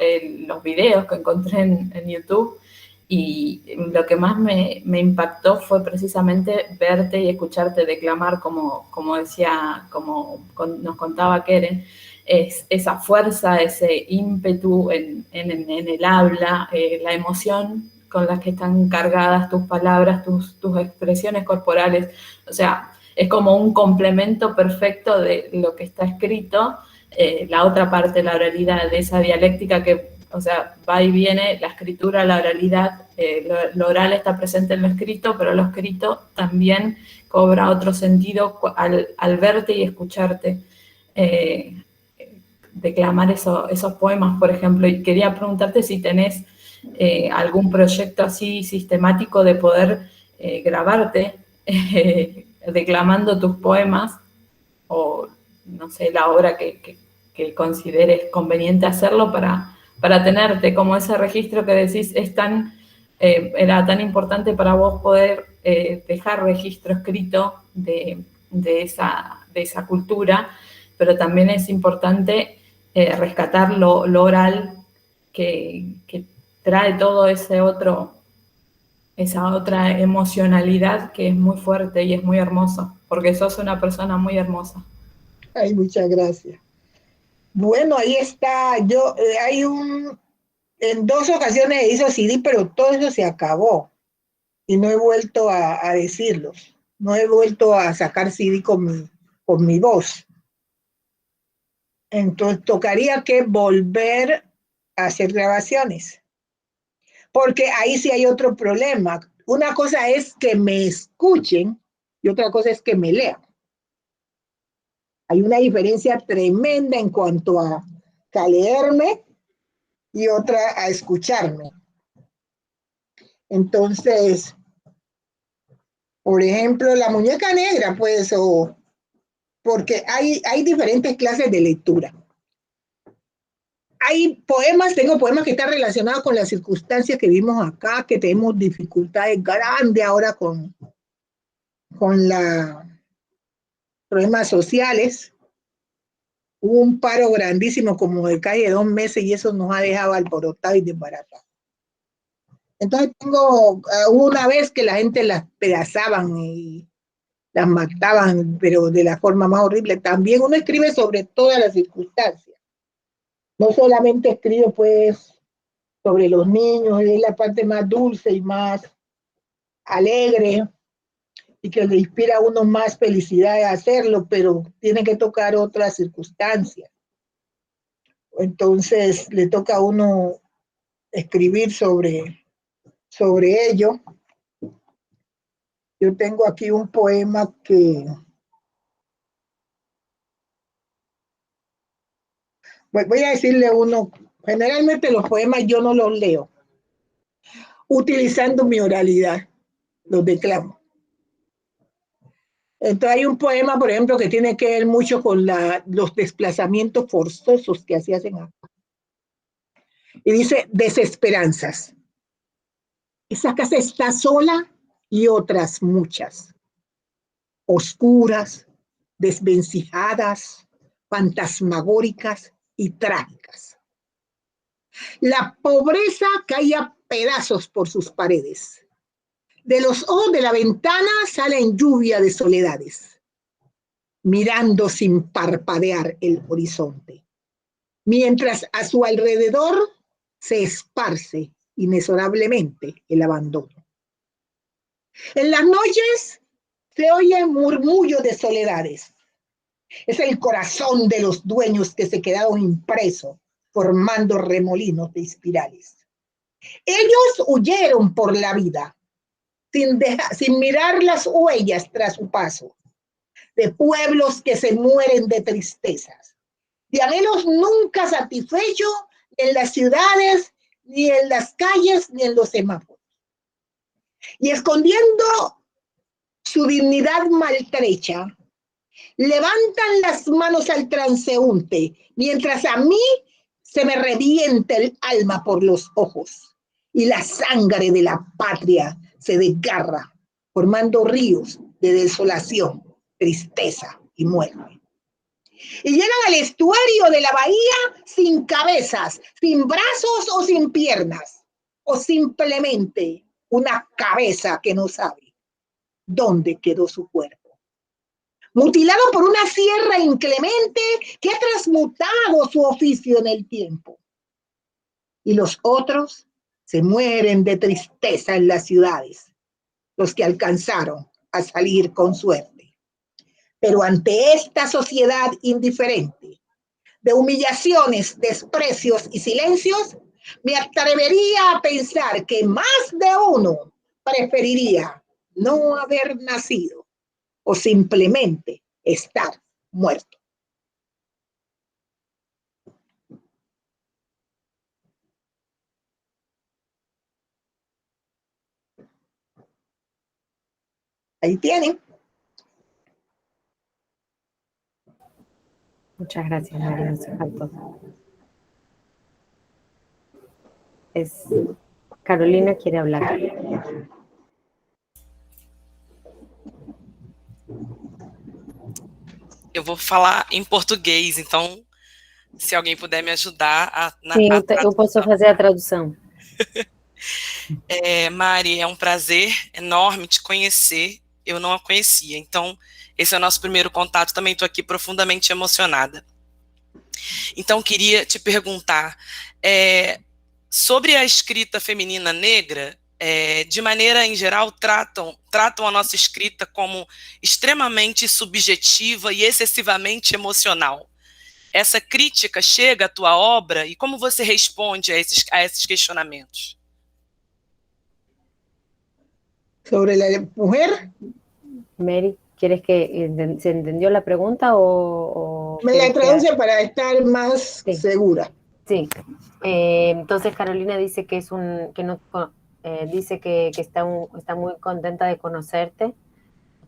los videos que encontré en YouTube, y lo que más me impactó fue precisamente verte y escucharte declamar, como decía, nos contaba Keren, es esa fuerza, ese ímpetu en el habla, la emoción con la que están cargadas tus palabras, tus expresiones corporales. O sea, es como un complemento perfecto de lo que está escrito, la otra parte, la oralidad, de esa dialéctica que, o sea, va y viene la escritura, la oralidad, lo oral está presente en lo escrito, pero lo escrito también cobra otro sentido al verte y escucharte declamar esos poemas, por ejemplo. Y quería preguntarte si tenés algún proyecto así sistemático de poder grabarte declamando tus poemas, o no sé, la obra que consideres conveniente hacerlo para tenerte como ese registro que decís era tan importante para vos poder dejar registro escrito de esa cultura, pero también es importante rescatar lo oral que trae todo esa otra emocionalidad que es muy fuerte y es muy hermoso, porque sos una persona muy hermosa. Ay, muchas gracias. Bueno, ahí está. En 2 ocasiones hizo CD, pero todo eso se acabó y no he vuelto a decirlos. No he vuelto a sacar CD con mi voz. Entonces tocaría que volver a hacer grabaciones, porque ahí sí hay otro problema. Una cosa es que me escuchen y otra cosa es que me lean. Hay una diferencia tremenda en cuanto a leerme y otra a escucharme. Entonces, por ejemplo, la muñeca negra, pues, porque hay diferentes clases de lectura. Tengo poemas que están relacionados con las circunstancias que vimos acá, que tenemos dificultades grandes ahora con los problemas sociales. Hubo un paro grandísimo como de casi 2 meses y eso nos ha dejado alborotados y desbaratados. Entonces hubo una vez que la gente las pedazaban y las mataban, pero de la forma más horrible. También uno escribe sobre todas las circunstancias. No solamente escribe pues sobre los niños, es la parte más dulce y más alegre y que le inspira a uno más felicidad de hacerlo, pero tiene que tocar otras circunstancias. Entonces le toca a uno escribir sobre ello. Yo tengo aquí un poema que voy a decirle uno. Generalmente los poemas yo no los leo, utilizando mi oralidad, los declamo. Entonces hay un poema, por ejemplo, que tiene que ver mucho con los desplazamientos forzosos que se hacen acá. Y dice, desesperanzas. Esa casa está sola y otras muchas, oscuras, desvencijadas, fantasmagóricas y trágicas. La pobreza cae a pedazos por sus paredes. De los ojos de la ventana salen lluvia de soledades, mirando sin parpadear el horizonte, mientras a su alrededor se esparce inexorablemente el abandono. En las noches se oye murmullo de soledades. Es el corazón de los dueños que se quedaron impresos, formando remolinos de espirales. Ellos huyeron por la vida, sin mirar las huellas tras su paso, de pueblos que se mueren de tristezas, de anhelos nunca satisfechos en las ciudades, ni en las calles, ni en los semáforos. Y escondiendo su dignidad maltrecha, levantan las manos al transeúnte, mientras a mí se me revienta el alma por los ojos y la sangre de la patria se desgarra, formando ríos de desolación, tristeza y muerte. Y llegan al estuario de la bahía sin cabezas, sin brazos o sin piernas, o simplemente una cabeza que no sabe dónde quedó su cuerpo. Mutilado por una sierra inclemente que ha transmutado su oficio en el tiempo. Y los otros se mueren de tristeza en las ciudades, los que alcanzaron a salir con suerte. Pero ante esta sociedad indiferente, de humillaciones, desprecios y silencios, me atrevería a pensar que más de uno preferiría no haber nacido o simplemente estar muerto. Ahí tienen. Muchas gracias, María. Nos faltó. Carolina quiere hablar. Eu vou falar em português, então, se alguém puder me ajudar Sim, eu posso fazer a tradução. Mari, é um prazer enorme te conhecer. Eu não a conhecia, então esse é o nosso primeiro contato. Também estou aqui profundamente emocionada. Então, queria te perguntar sobre a escrita feminina negra. De maneira em geral, tratam a nossa escrita como extremamente subjetiva e excessivamente emocional. Essa crítica chega à tua obra e como você responde a esses questionamentos? Sobre la mujer. Mary, ¿quieres que se entendió la pregunta o me la traduce para estar más segura? Sí. Entonces Carolina dice que dice que está muy contenta de conocerte,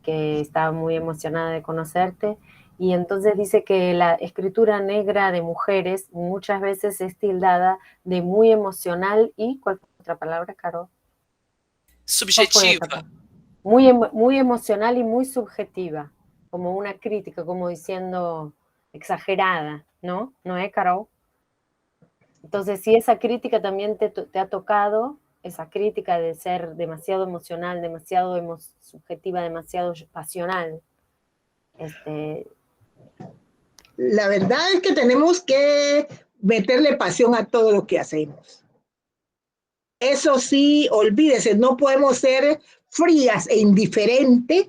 que está muy emocionada de conocerte, y entonces dice que la escritura negra de mujeres muchas veces es tildada de muy emocional y, ¿cuál fue otra palabra, Caro? Subjetiva. Muy emocional y muy subjetiva, como una crítica, como diciendo exagerada, ¿no? ¿No es, Caro? Entonces, si esa crítica también te ha tocado, esa crítica de ser demasiado emocional, demasiado subjetiva, demasiado pasional. La verdad es que tenemos que meterle pasión a todo lo que hacemos. Eso sí, olvídese, no podemos ser frías e indiferentes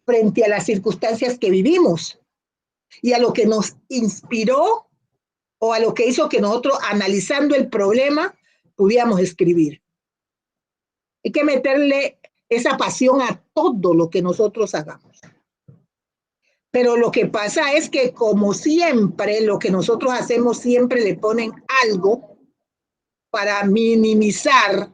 frente a las circunstancias que vivimos y a lo que nos inspiró o a lo que hizo que nosotros, analizando el problema, pudiéramos escribir. Hay que meterle esa pasión a todo lo que nosotros hagamos. Pero lo que pasa es que, como siempre, lo que nosotros hacemos siempre le ponen algo para minimizar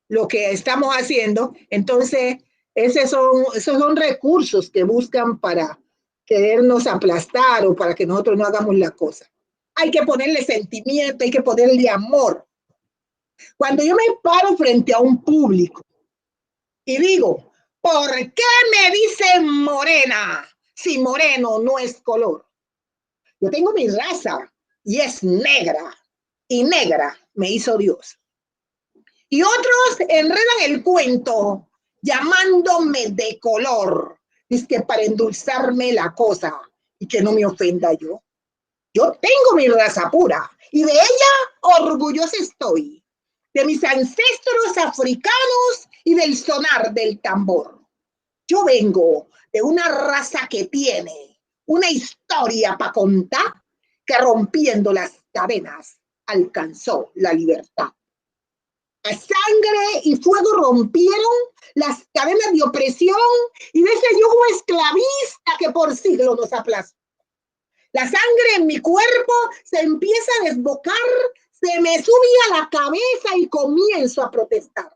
lo que estamos haciendo. Entonces, esos son recursos que buscan para querernos aplastar o para que nosotros no hagamos la cosa. Hay que ponerle sentimiento, hay que ponerle amor. Cuando yo me paro frente a un público y digo, ¿por qué me dicen morena si moreno no es color? Yo tengo mi raza y es negra, y negra me hizo Dios. Y otros enredan el cuento llamándome de color, es que para endulzarme la cosa y que no me ofenda yo. Yo tengo mi raza pura y de ella orgullosa estoy, de mis ancestros africanos y del sonar del tambor. Yo vengo de una raza que tiene una historia para contar, que rompiendo las cadenas alcanzó la libertad. A sangre y fuego rompieron las cadenas de opresión y de ese yugo esclavista que por siglos nos aplastó. La sangre en mi cuerpo se empieza a desbocar, se me sube a la cabeza y comienzo a protestar.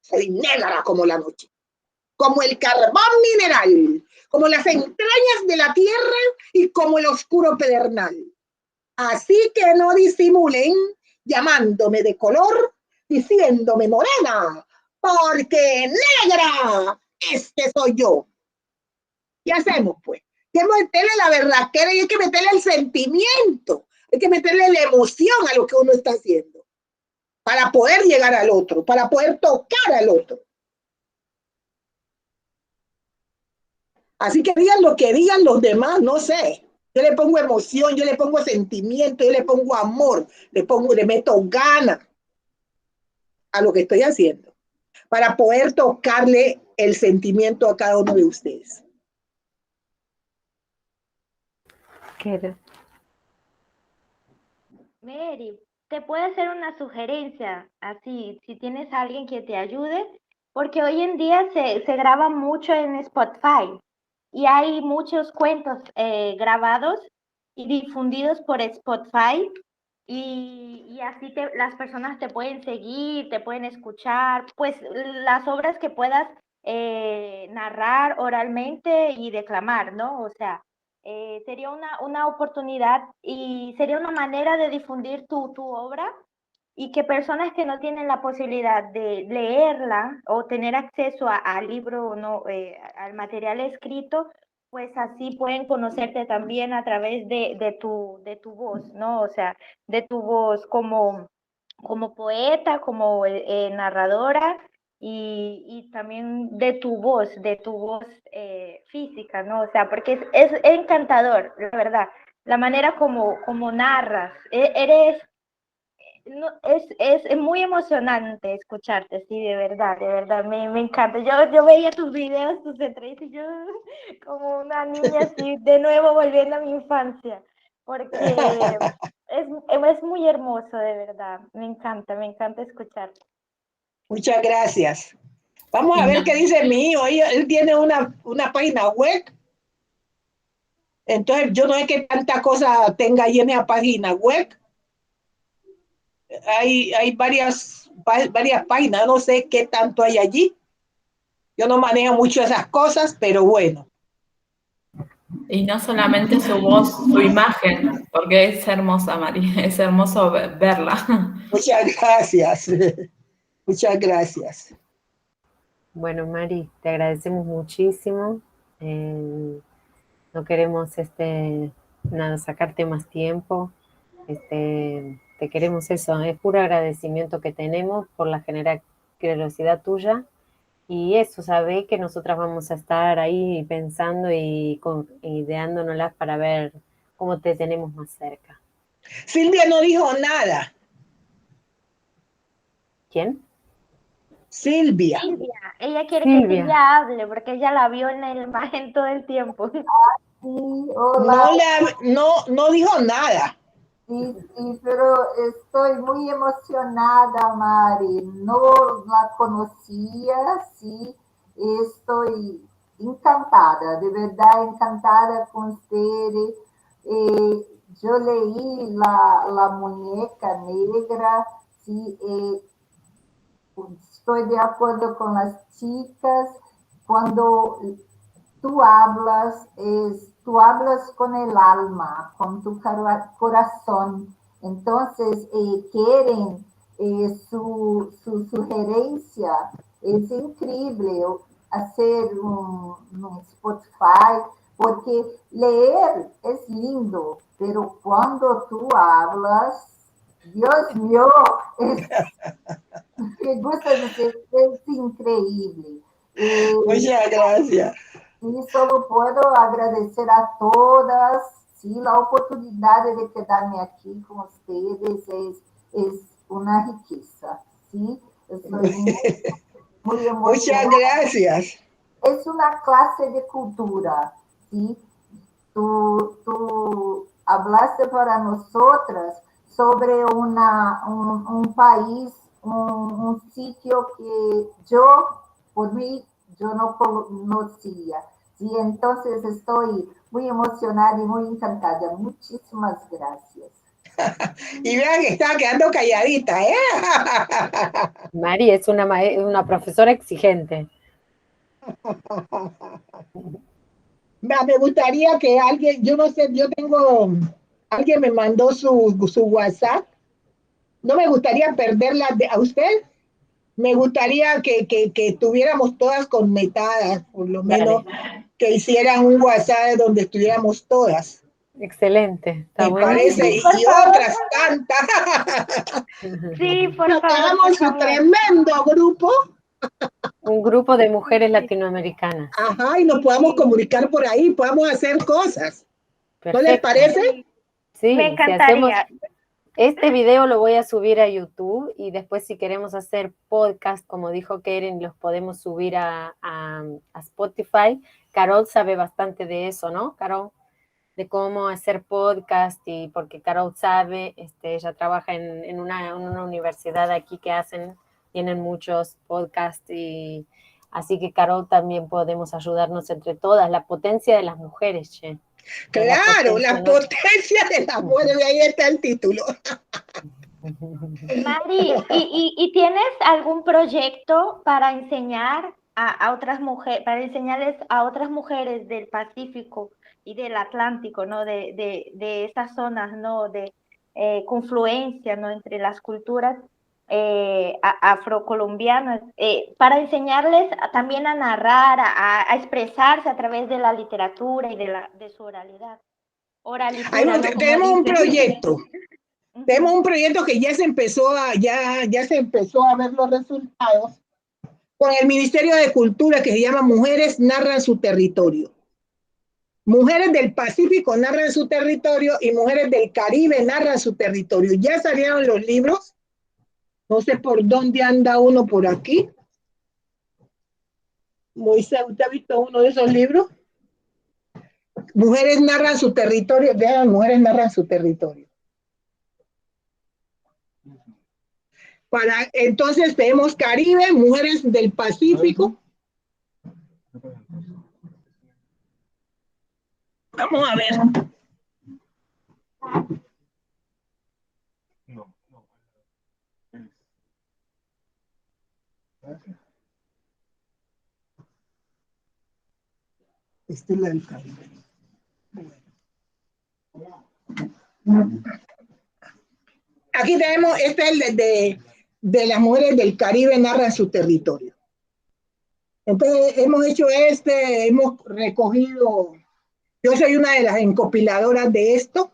Soy negra como la noche, como el carbón mineral, como las entrañas de la tierra y como el oscuro pedernal. Así que no disimulen llamándome de color, diciéndome morena, porque negra es que soy yo. ¿Qué hacemos, pues? Hay que meterle la berraquera y hay que meterle el sentimiento, hay que meterle la emoción a lo que uno está haciendo para poder llegar al otro, para poder tocar al otro. Así que digan lo que digan los demás, no sé. Yo le pongo emoción, yo le pongo sentimiento, yo le pongo amor, le meto ganas a lo que estoy haciendo para poder tocarle el sentimiento a cada uno de ustedes. Mary, te puedo hacer una sugerencia, así, si tienes a alguien que te ayude, porque hoy en día se graba mucho en Spotify y hay muchos cuentos grabados y difundidos por Spotify y así las personas te pueden seguir, te pueden escuchar, pues las obras que puedas narrar oralmente y declamar, ¿no? O sea, sería una oportunidad y sería una manera de difundir tu obra y que personas que no tienen la posibilidad de leerla o tener acceso al libro, no, al material escrito, pues así pueden conocerte también a través de tu voz, ¿no? O sea, de tu voz como poeta, como narradora y también de tu voz física, ¿no? O sea, porque es encantador, la verdad, la manera como narras, eres, no, es muy emocionante escucharte, sí, de verdad, me encanta. Yo veía tus videos, tus entrevistas, y yo como una niña así, de nuevo volviendo a mi infancia, porque es muy hermoso, de verdad, me encanta escucharte. Muchas gracias. Vamos a ver qué dice mi hijo. Él tiene una página web. Entonces, yo no sé qué tanta cosa tenga ahí en esa página web. Hay varias páginas, no sé qué tanto hay allí. Yo no manejo mucho esas cosas, pero bueno. Y no solamente su voz, su imagen, porque es hermosa, Mari, es hermoso verla. Muchas gracias. Muchas gracias. Bueno, Mari, te agradecemos muchísimo. No queremos sacarte más tiempo. Te queremos eso, es puro agradecimiento que tenemos por la generosidad tuya. Y eso, sabe que nosotras vamos a estar ahí pensando y ideándonoslas para ver cómo te tenemos más cerca. Silvia no dijo nada. ¿Quién? Silvia. Ella quiere Silvia. que Silvia hable porque ella la vio en la imagen todo el tiempo. Sí, hola. No dijo nada. Sí, pero estoy muy emocionada, Mari. No la conocía, sí. Estoy encantada, de verdad encantada con ustedes. Yo leí la muñeca negra, sí. Estoy de acuerdo con las chicas. Cuando tú hablas con el alma, con tu corazón. Entonces, quieren su sugerencia. Es increíble hacer un Spotify, porque leer es lindo, pero cuando tú hablas, Dios mío, me gusta decir, es increíble. Muchas gracias. Y solo puedo agradecer a todas, sí, la oportunidad de quedarme aquí con ustedes es una riqueza, sí. Estoy muy emocionada. Muchas gracias. Es una clase de cultura, sí. Tú hablaste para nosotras sobre un país un sitio que yo, por mí, yo no conocía. Y entonces estoy muy emocionada y muy encantada. Muchísimas gracias. Y vean que estaba quedando calladita, ¿eh? Mari es una profesora exigente. Me gustaría que alguien, yo no sé, alguien me mandó su WhatsApp. No me gustaría perderla a usted. Me gustaría que tuviéramos todas conectadas, por lo menos que hicieran un WhatsApp donde estuviéramos todas. Excelente, está Me bueno. parece, Sí, por y favor. otras tantas. Sí, por Nos favor, hagamos por un favor. tremendo grupo, Un grupo de mujeres latinoamericanas. ajá, y nos podamos comunicar por ahí, podamos hacer cosas. ¿No les Perfecto. parece? Sí, Me si hacemos, encantaría. este video lo voy a subir a YouTube y después si queremos hacer podcast, como dijo Keren, los podemos subir a Spotify. Carol sabe bastante de eso, ¿no, Carol? De cómo hacer podcast y porque Carol sabe, ella trabaja en una universidad aquí que tienen muchos podcasts y así que Carol también podemos ayudarnos entre todas. La potencia de las mujeres, che. Claro, la potencia de la mujer, ahí está el título. Mari, ¿y tienes algún proyecto para enseñar a otras mujeres, para enseñarles a otras mujeres del Pacífico y del Atlántico, ¿no? De esas zonas, ¿no? De confluencia, ¿no? Entre las culturas afrocolombianas, para enseñarles también a narrar, a expresarse a través de la literatura y de su oralidad. Oralitura, ¿no? Como Tenemos un dicen. proyecto. Tenemos un proyecto que ya se empezó a ver los resultados con el Ministerio de Cultura que se llama Mujeres Narran su Territorio. Mujeres del Pacífico narran su territorio y mujeres del Caribe narran su territorio. Ya salieron los libros. No sé por dónde anda uno por aquí. Moisés, ¿usted ha visto uno de esos libros? Mujeres narran su territorio. Vean, mujeres narran su territorio. Entonces tenemos Caribe, mujeres del Pacífico. Vamos a ver. Este es la del Caribe. Aquí tenemos, este es el de las mujeres del Caribe narran su territorio. Entonces hemos hecho hemos recogido, yo soy una de las encopiladoras de esto.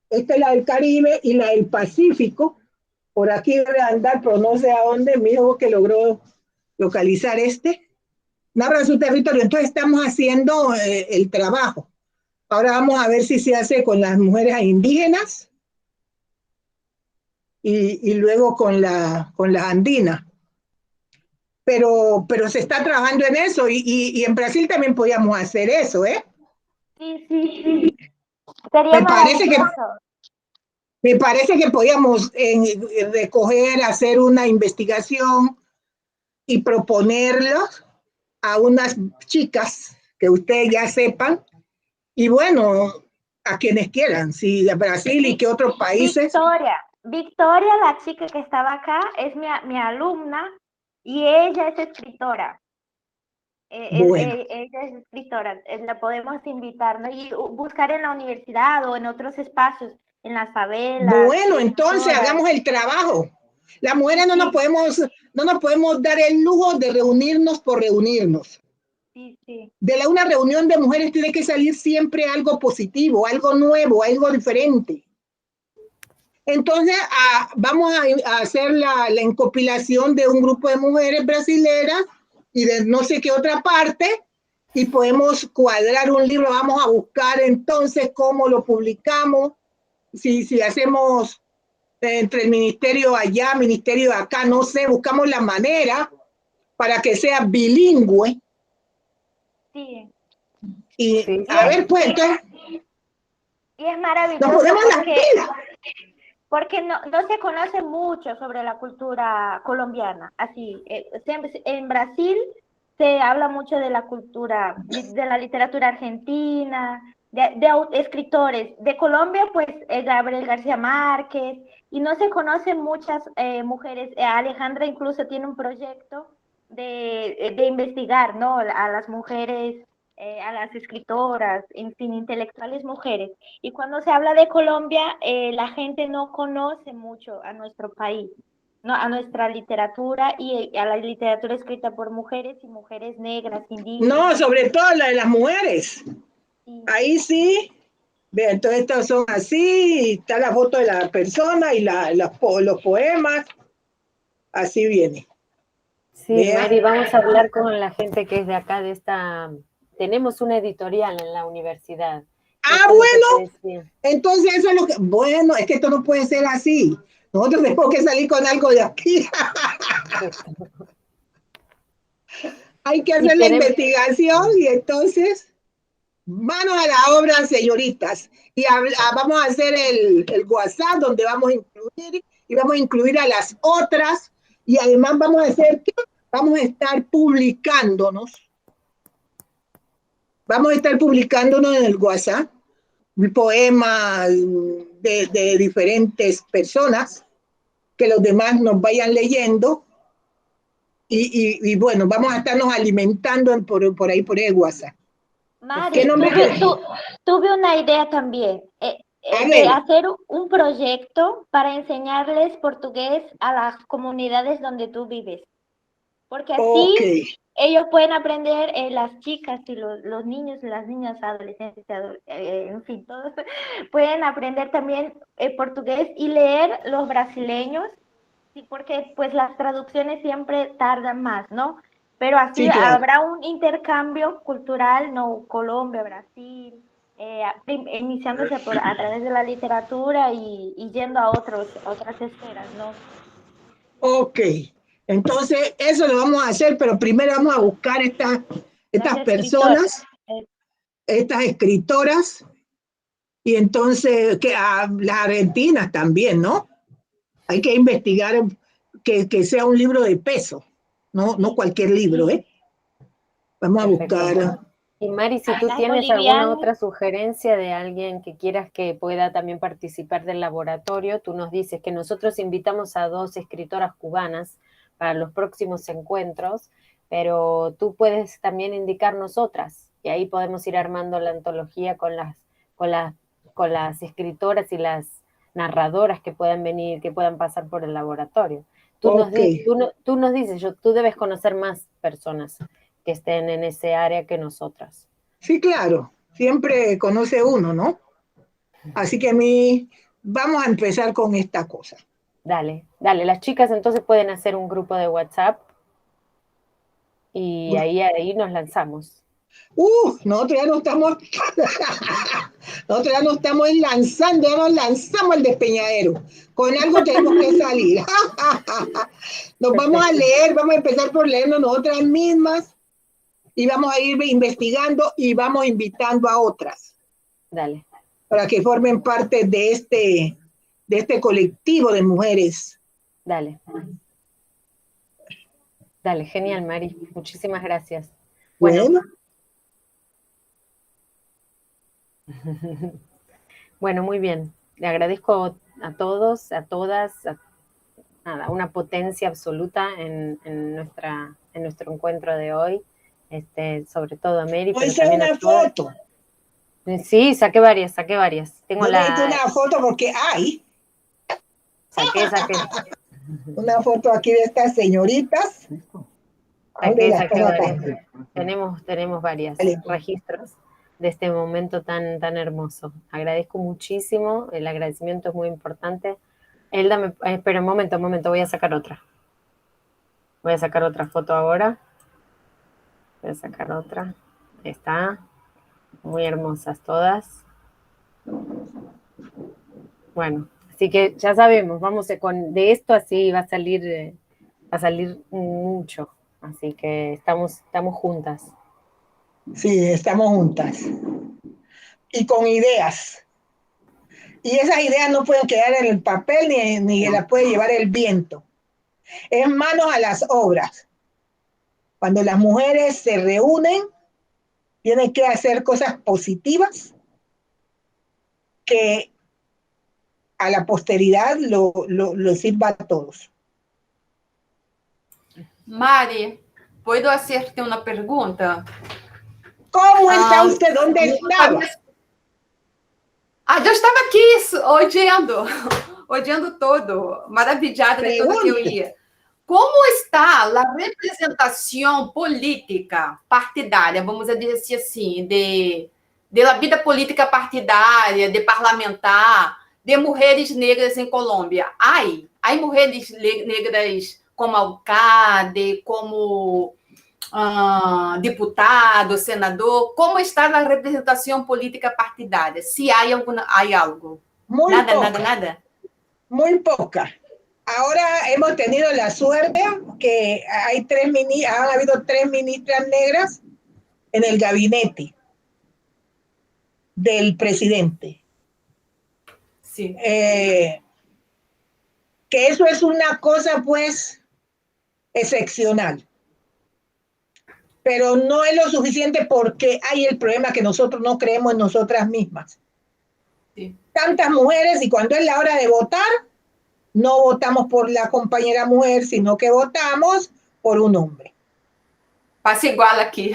Esta es la del Caribe y la del Pacífico. Por aquí debe andar, pero no sé a dónde, mi hijo que logró localizar narran su territorio. Entonces estamos haciendo el trabajo. Ahora vamos a ver si se hace con las mujeres indígenas y luego con las andinas. Pero se está trabajando en eso y en Brasil también podíamos hacer eso, ¿eh? Sí. Sería maravilloso. Me parece que podíamos recoger, hacer una investigación y proponerlos a unas chicas que ustedes ya sepan, y bueno, a quienes quieran, si de Brasil y que otros países. Victoria, la chica que estaba acá, es mi alumna y ella es escritora. Bueno. Ella es escritora, la podemos invitar, ¿no? Y buscar en la universidad o en otros espacios, en las favelas. Bueno, entonces hagamos el trabajo. Las mujeres no nos podemos dar el lujo de reunirnos por reunirnos. Sí. De una reunión de mujeres tiene que salir siempre algo positivo, algo nuevo, algo diferente. Entonces, vamos a hacer la encopilación de un grupo de mujeres brasileras y de no sé qué otra parte, y podemos cuadrar un libro. Vamos a buscar entonces cómo lo publicamos, si hacemos entre el ministerio allá, ministerio acá, no sé, buscamos la manera para que sea bilingüe. Sí. Y a ver, pues entonces. Y es maravilloso. Nos ponemos las pilas. porque no se conoce mucho sobre la cultura colombiana. Así, siempre, en Brasil se habla mucho de la cultura, de la literatura argentina, de escritores. De Colombia, pues Gabriel García Márquez, y no se conocen muchas mujeres. Alejandra incluso tiene un proyecto de investigar, ¿no? A las mujeres, a las escritoras, en fin, intelectuales mujeres. Y cuando se habla de Colombia, la gente no conoce mucho a nuestro país, ¿no? A nuestra literatura y a la literatura escrita por mujeres y mujeres negras, No, indígenas. sobre todo la de las mujeres. Sí. Ahí sí. Vean, entonces estos son así, está la foto de la persona y los poemas, así viene. Sí, Vean. Mari, vamos a hablar con la gente que es de acá, de esta... Tenemos una editorial en la universidad. Ah, bueno, entonces eso es lo que... Bueno, es que esto no puede ser así. Nosotros tenemos que salir con algo de aquí. Hay que hacer la investigación y entonces... Manos a la obra, señoritas. Y vamos a hacer el WhatsApp donde vamos a incluir a las otras. Y además vamos a hacer que vamos a estar publicándonos. Vamos a estar publicándonos en el WhatsApp poemas de diferentes personas que los demás nos vayan leyendo. Y bueno, vamos a estarnos alimentando por ahí, por el WhatsApp. Mari, tuve una idea también, de hacer un proyecto para enseñarles portugués a las comunidades donde tú vives, porque así ellos pueden aprender, las chicas y los niños y las niñas, adolescentes, en fin, todos pueden aprender también portugués y leer los brasileños, sí, porque pues las traducciones siempre tardan más, ¿no? Pero así sí, claro, habrá un intercambio cultural, ¿no? Colombia, Brasil, iniciándose a través de la literatura y yendo a otras esferas, ¿no? Ok, entonces eso lo vamos a hacer, pero primero vamos a buscar estas personas, estas escritoras, y entonces las argentinas también, ¿no? Hay que investigar que sea un libro de peso, no cualquier libro, ¿eh? Vamos a buscar. Y Mari, si tú tienes alguna otra sugerencia de alguien que quieras que pueda también participar del laboratorio, tú nos dices que nosotros invitamos a 2 escritoras cubanas para los próximos encuentros, pero tú puedes también indicarnos otras, y ahí podemos ir armando la antología con las escritoras y las narradoras que puedan venir, que puedan pasar por el laboratorio. Tú nos dices, tú debes conocer más personas que estén en ese área que nosotras. Sí, claro, siempre conoce uno, ¿no? Así que vamos a empezar con esta cosa. Dale, las chicas entonces pueden hacer un grupo de WhatsApp y ahí nos lanzamos. Nosotros ya nos estamos lanzando, ya nos lanzamos al despeñadero. Con algo tenemos que salir. Nos vamos a leer, vamos a empezar por leernos nosotras mismas y vamos a ir investigando y vamos invitando a otras. Dale. Para que formen parte de este colectivo de mujeres. Dale, genial, Mari. Muchísimas gracias. Bueno. Bueno, muy bien. Le agradezco a todos, a todas, una potencia absoluta en nuestro encuentro de hoy, sobre todo a Mary. Pero también una foto. Sí, saqué varias. Tengo una foto porque hay. Saqué. Una foto aquí de estas señoritas. Saqué varias. Tenemos varios registros de este momento tan hermoso. Agradezco muchísimo, el agradecimiento es muy importante. Elda, espera un momento, voy a sacar otra. Voy a sacar otra foto ahora. Voy a sacar otra. Ahí está. Muy hermosas todas. Bueno, así que ya sabemos, de esto así va a salir mucho. Así que estamos juntas. Sí, estamos juntas. Y con ideas. Y esas ideas no pueden quedar en el papel ni las puede llevar el viento. Es manos a las obras. Cuando las mujeres se reúnen, tienen que hacer cosas positivas que a la posteridad lo sirva a todos. Mari, ¿puedo hacerte una pregunta? ¿Cómo está usted? ¿Dónde estaba? Eu estava aqui odiando todo, maravilhada de tudo que eu ia. Como está a representação política partidária, vamos dizer assim, de la vida política partidária, de parlamentar, de mulheres negras em Colômbia? Há mulheres negras como alcalde, como deputado, senador? Como está a representação política partidária? Se há algo. Muy Nada, poca, nada. muy poca. Ahora hemos tenido la suerte que han habido 3 ministras negras en el gabinete del presidente. Sí. Que eso es una cosa, pues, excepcional. Pero no es lo suficiente porque hay el problema que nosotros no creemos en nosotras mismas. Sí. Tantas mujeres, y cuando es la hora de votar, no votamos por la compañera mujer, sino que votamos por un hombre. Pasa igual aquí.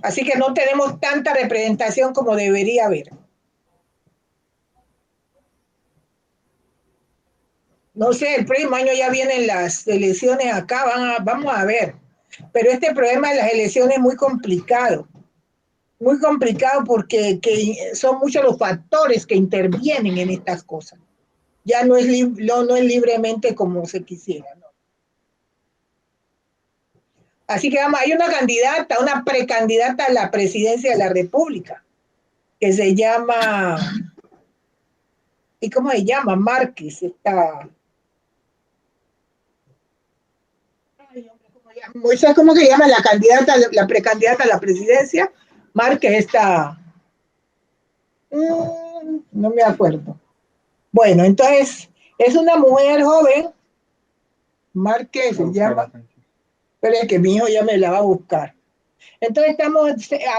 Así que no tenemos tanta representación como debería haber. No sé, el próximo año ya vienen las elecciones acá, vamos a ver. Pero este problema de las elecciones es muy complicado porque son muchos los factores que intervienen en estas cosas. Ya no es libremente como se quisiera, ¿no? Así que vamos, hay una precandidata a la presidencia de la República, que se llama, ¿y cómo se llama? Márquez, ¿cómo se llama la precandidata a la presidencia? Márquez está, no me acuerdo. Bueno, entonces, es una mujer joven, Márquez se llama, pero es que mi hijo ya me la va a buscar. Entonces estamos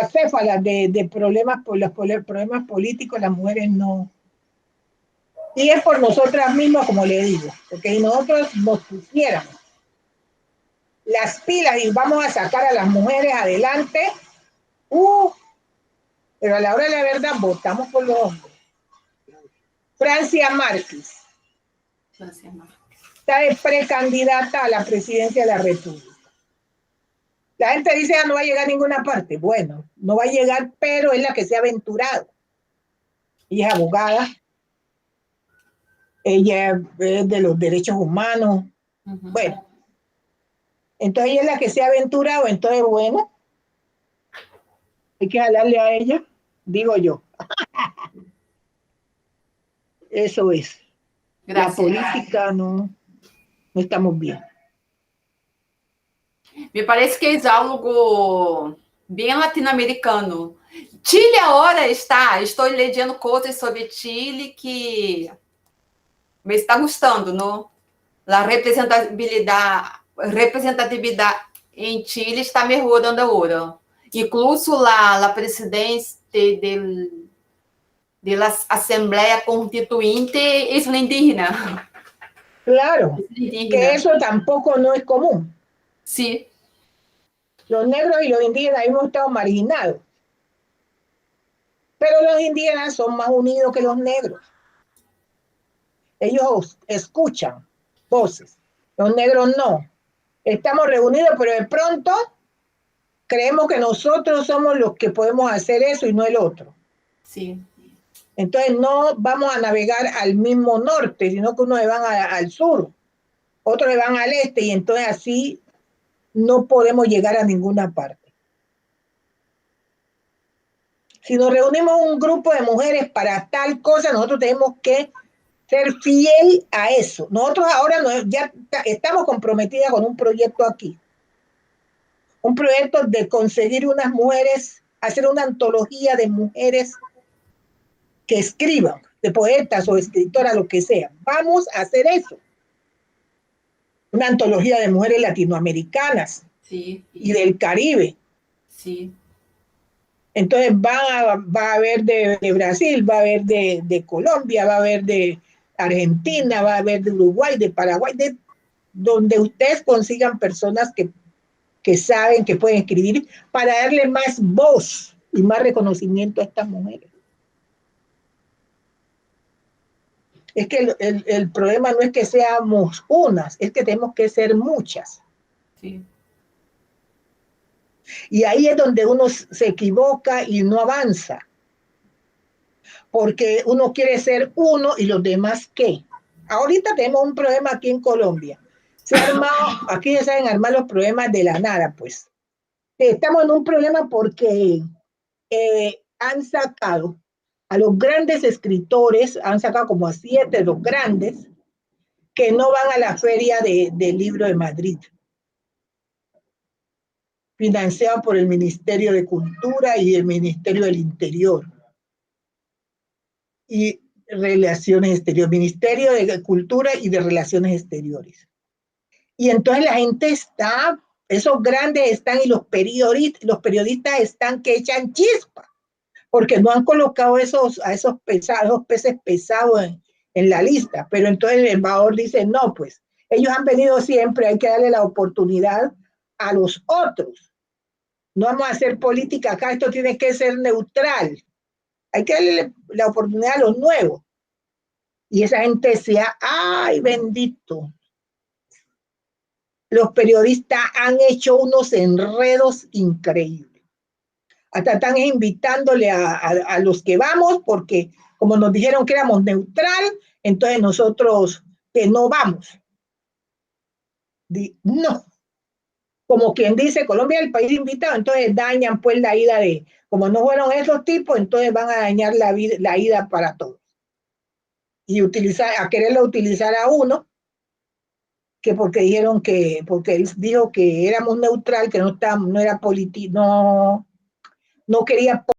acéfalas de problemas, por los problemas políticos, las mujeres no. Y es por nosotras mismas, como le digo, porque si nosotros nos pusiéramos las pilas y vamos a sacar a las mujeres adelante, pero a la hora de la verdad votamos por los hombres. Francia Márquez está de precandidata a la presidencia de la República. La gente dice que no va a llegar a ninguna parte. Bueno, no va a llegar, pero es la que se ha aventurado. Ella es abogada, ella es de los derechos humanos. Bueno, entonces ella es la que se ha aventurado, entonces bueno, hay que jalarle a ella, digo yo. Eso es. Gracias. La política no estamos bien. Me parece que é algo bem latino-americano. Chile agora estou lendo coisas sobre Chile que me está gostando, não? A representatividade em Chile está melhorando agora. Incluso a presidência da Assembleia Constituinte é indígena. Claro, que eso tampoco no es común. Sí. Los negros y los indígenas hemos estado marginados. Pero los indígenas son más unidos que los negros. Ellos escuchan voces. Los negros no. Estamos reunidos, pero de pronto creemos que nosotros somos los que podemos hacer eso y no el otro. Sí. Entonces no vamos a navegar al mismo norte, sino que unos se van al sur, otros se van al este, y entonces así no podemos llegar a ninguna parte. Si nos reunimos un grupo de mujeres para tal cosa, nosotros tenemos que ser fiel a eso. Nosotros ahora ya estamos comprometidas con un proyecto aquí. Un proyecto de conseguir unas mujeres, hacer una antología de mujeres que escriban, de poetas o escritoras, lo que sea. Vamos a hacer eso. Una antología de mujeres latinoamericanas Sí. y del Caribe. Sí. Entonces va a haber de Brasil, va a haber de Colombia, va a haber de Argentina, va a haber de Uruguay, de Paraguay, de donde ustedes consigan personas que saben, que pueden escribir, para darle más voz y más reconocimiento a estas mujeres. Es que el problema no es que seamos unas, es que tenemos que ser muchas. Sí. Y ahí es donde uno se equivoca y no avanza. Porque uno quiere ser uno y los demás ¿qué? Ahorita tenemos un problema aquí en Colombia. Se ha armado, aquí se saben armar los problemas de la nada, pues. Estamos en un problema porque han sacado a los grandes escritores, han sacado como a 7 de los grandes, que no van a la feria del libro de Madrid, financiado por el Ministerio de Cultura y el Ministerio del Interior y Relaciones Exteriores, Ministerio de Cultura y de Relaciones Exteriores. Y entonces la gente está, esos grandes están y los periodistas están que echan chispa, porque no han colocado a esos peces pesados en la lista. Pero entonces el embajador dice, no, pues ellos han venido siempre, hay que darle la oportunidad a los otros. No vamos a hacer política acá, esto tiene que ser neutral. Hay que darle la oportunidad a los nuevos. Y esa gente decía, ay, bendito. Los periodistas han hecho unos enredos increíbles. Hasta están invitándole a los que vamos, porque como nos dijeron que éramos neutral, entonces nosotros que no vamos. No. Como quien dice, Colombia es el país invitado, entonces dañan pues la ida de, como no fueron esos tipos, entonces van a dañar la ida para todos. Y a quererlo utilizar a uno, que porque dijeron porque él dijo que éramos neutral, que no era no quería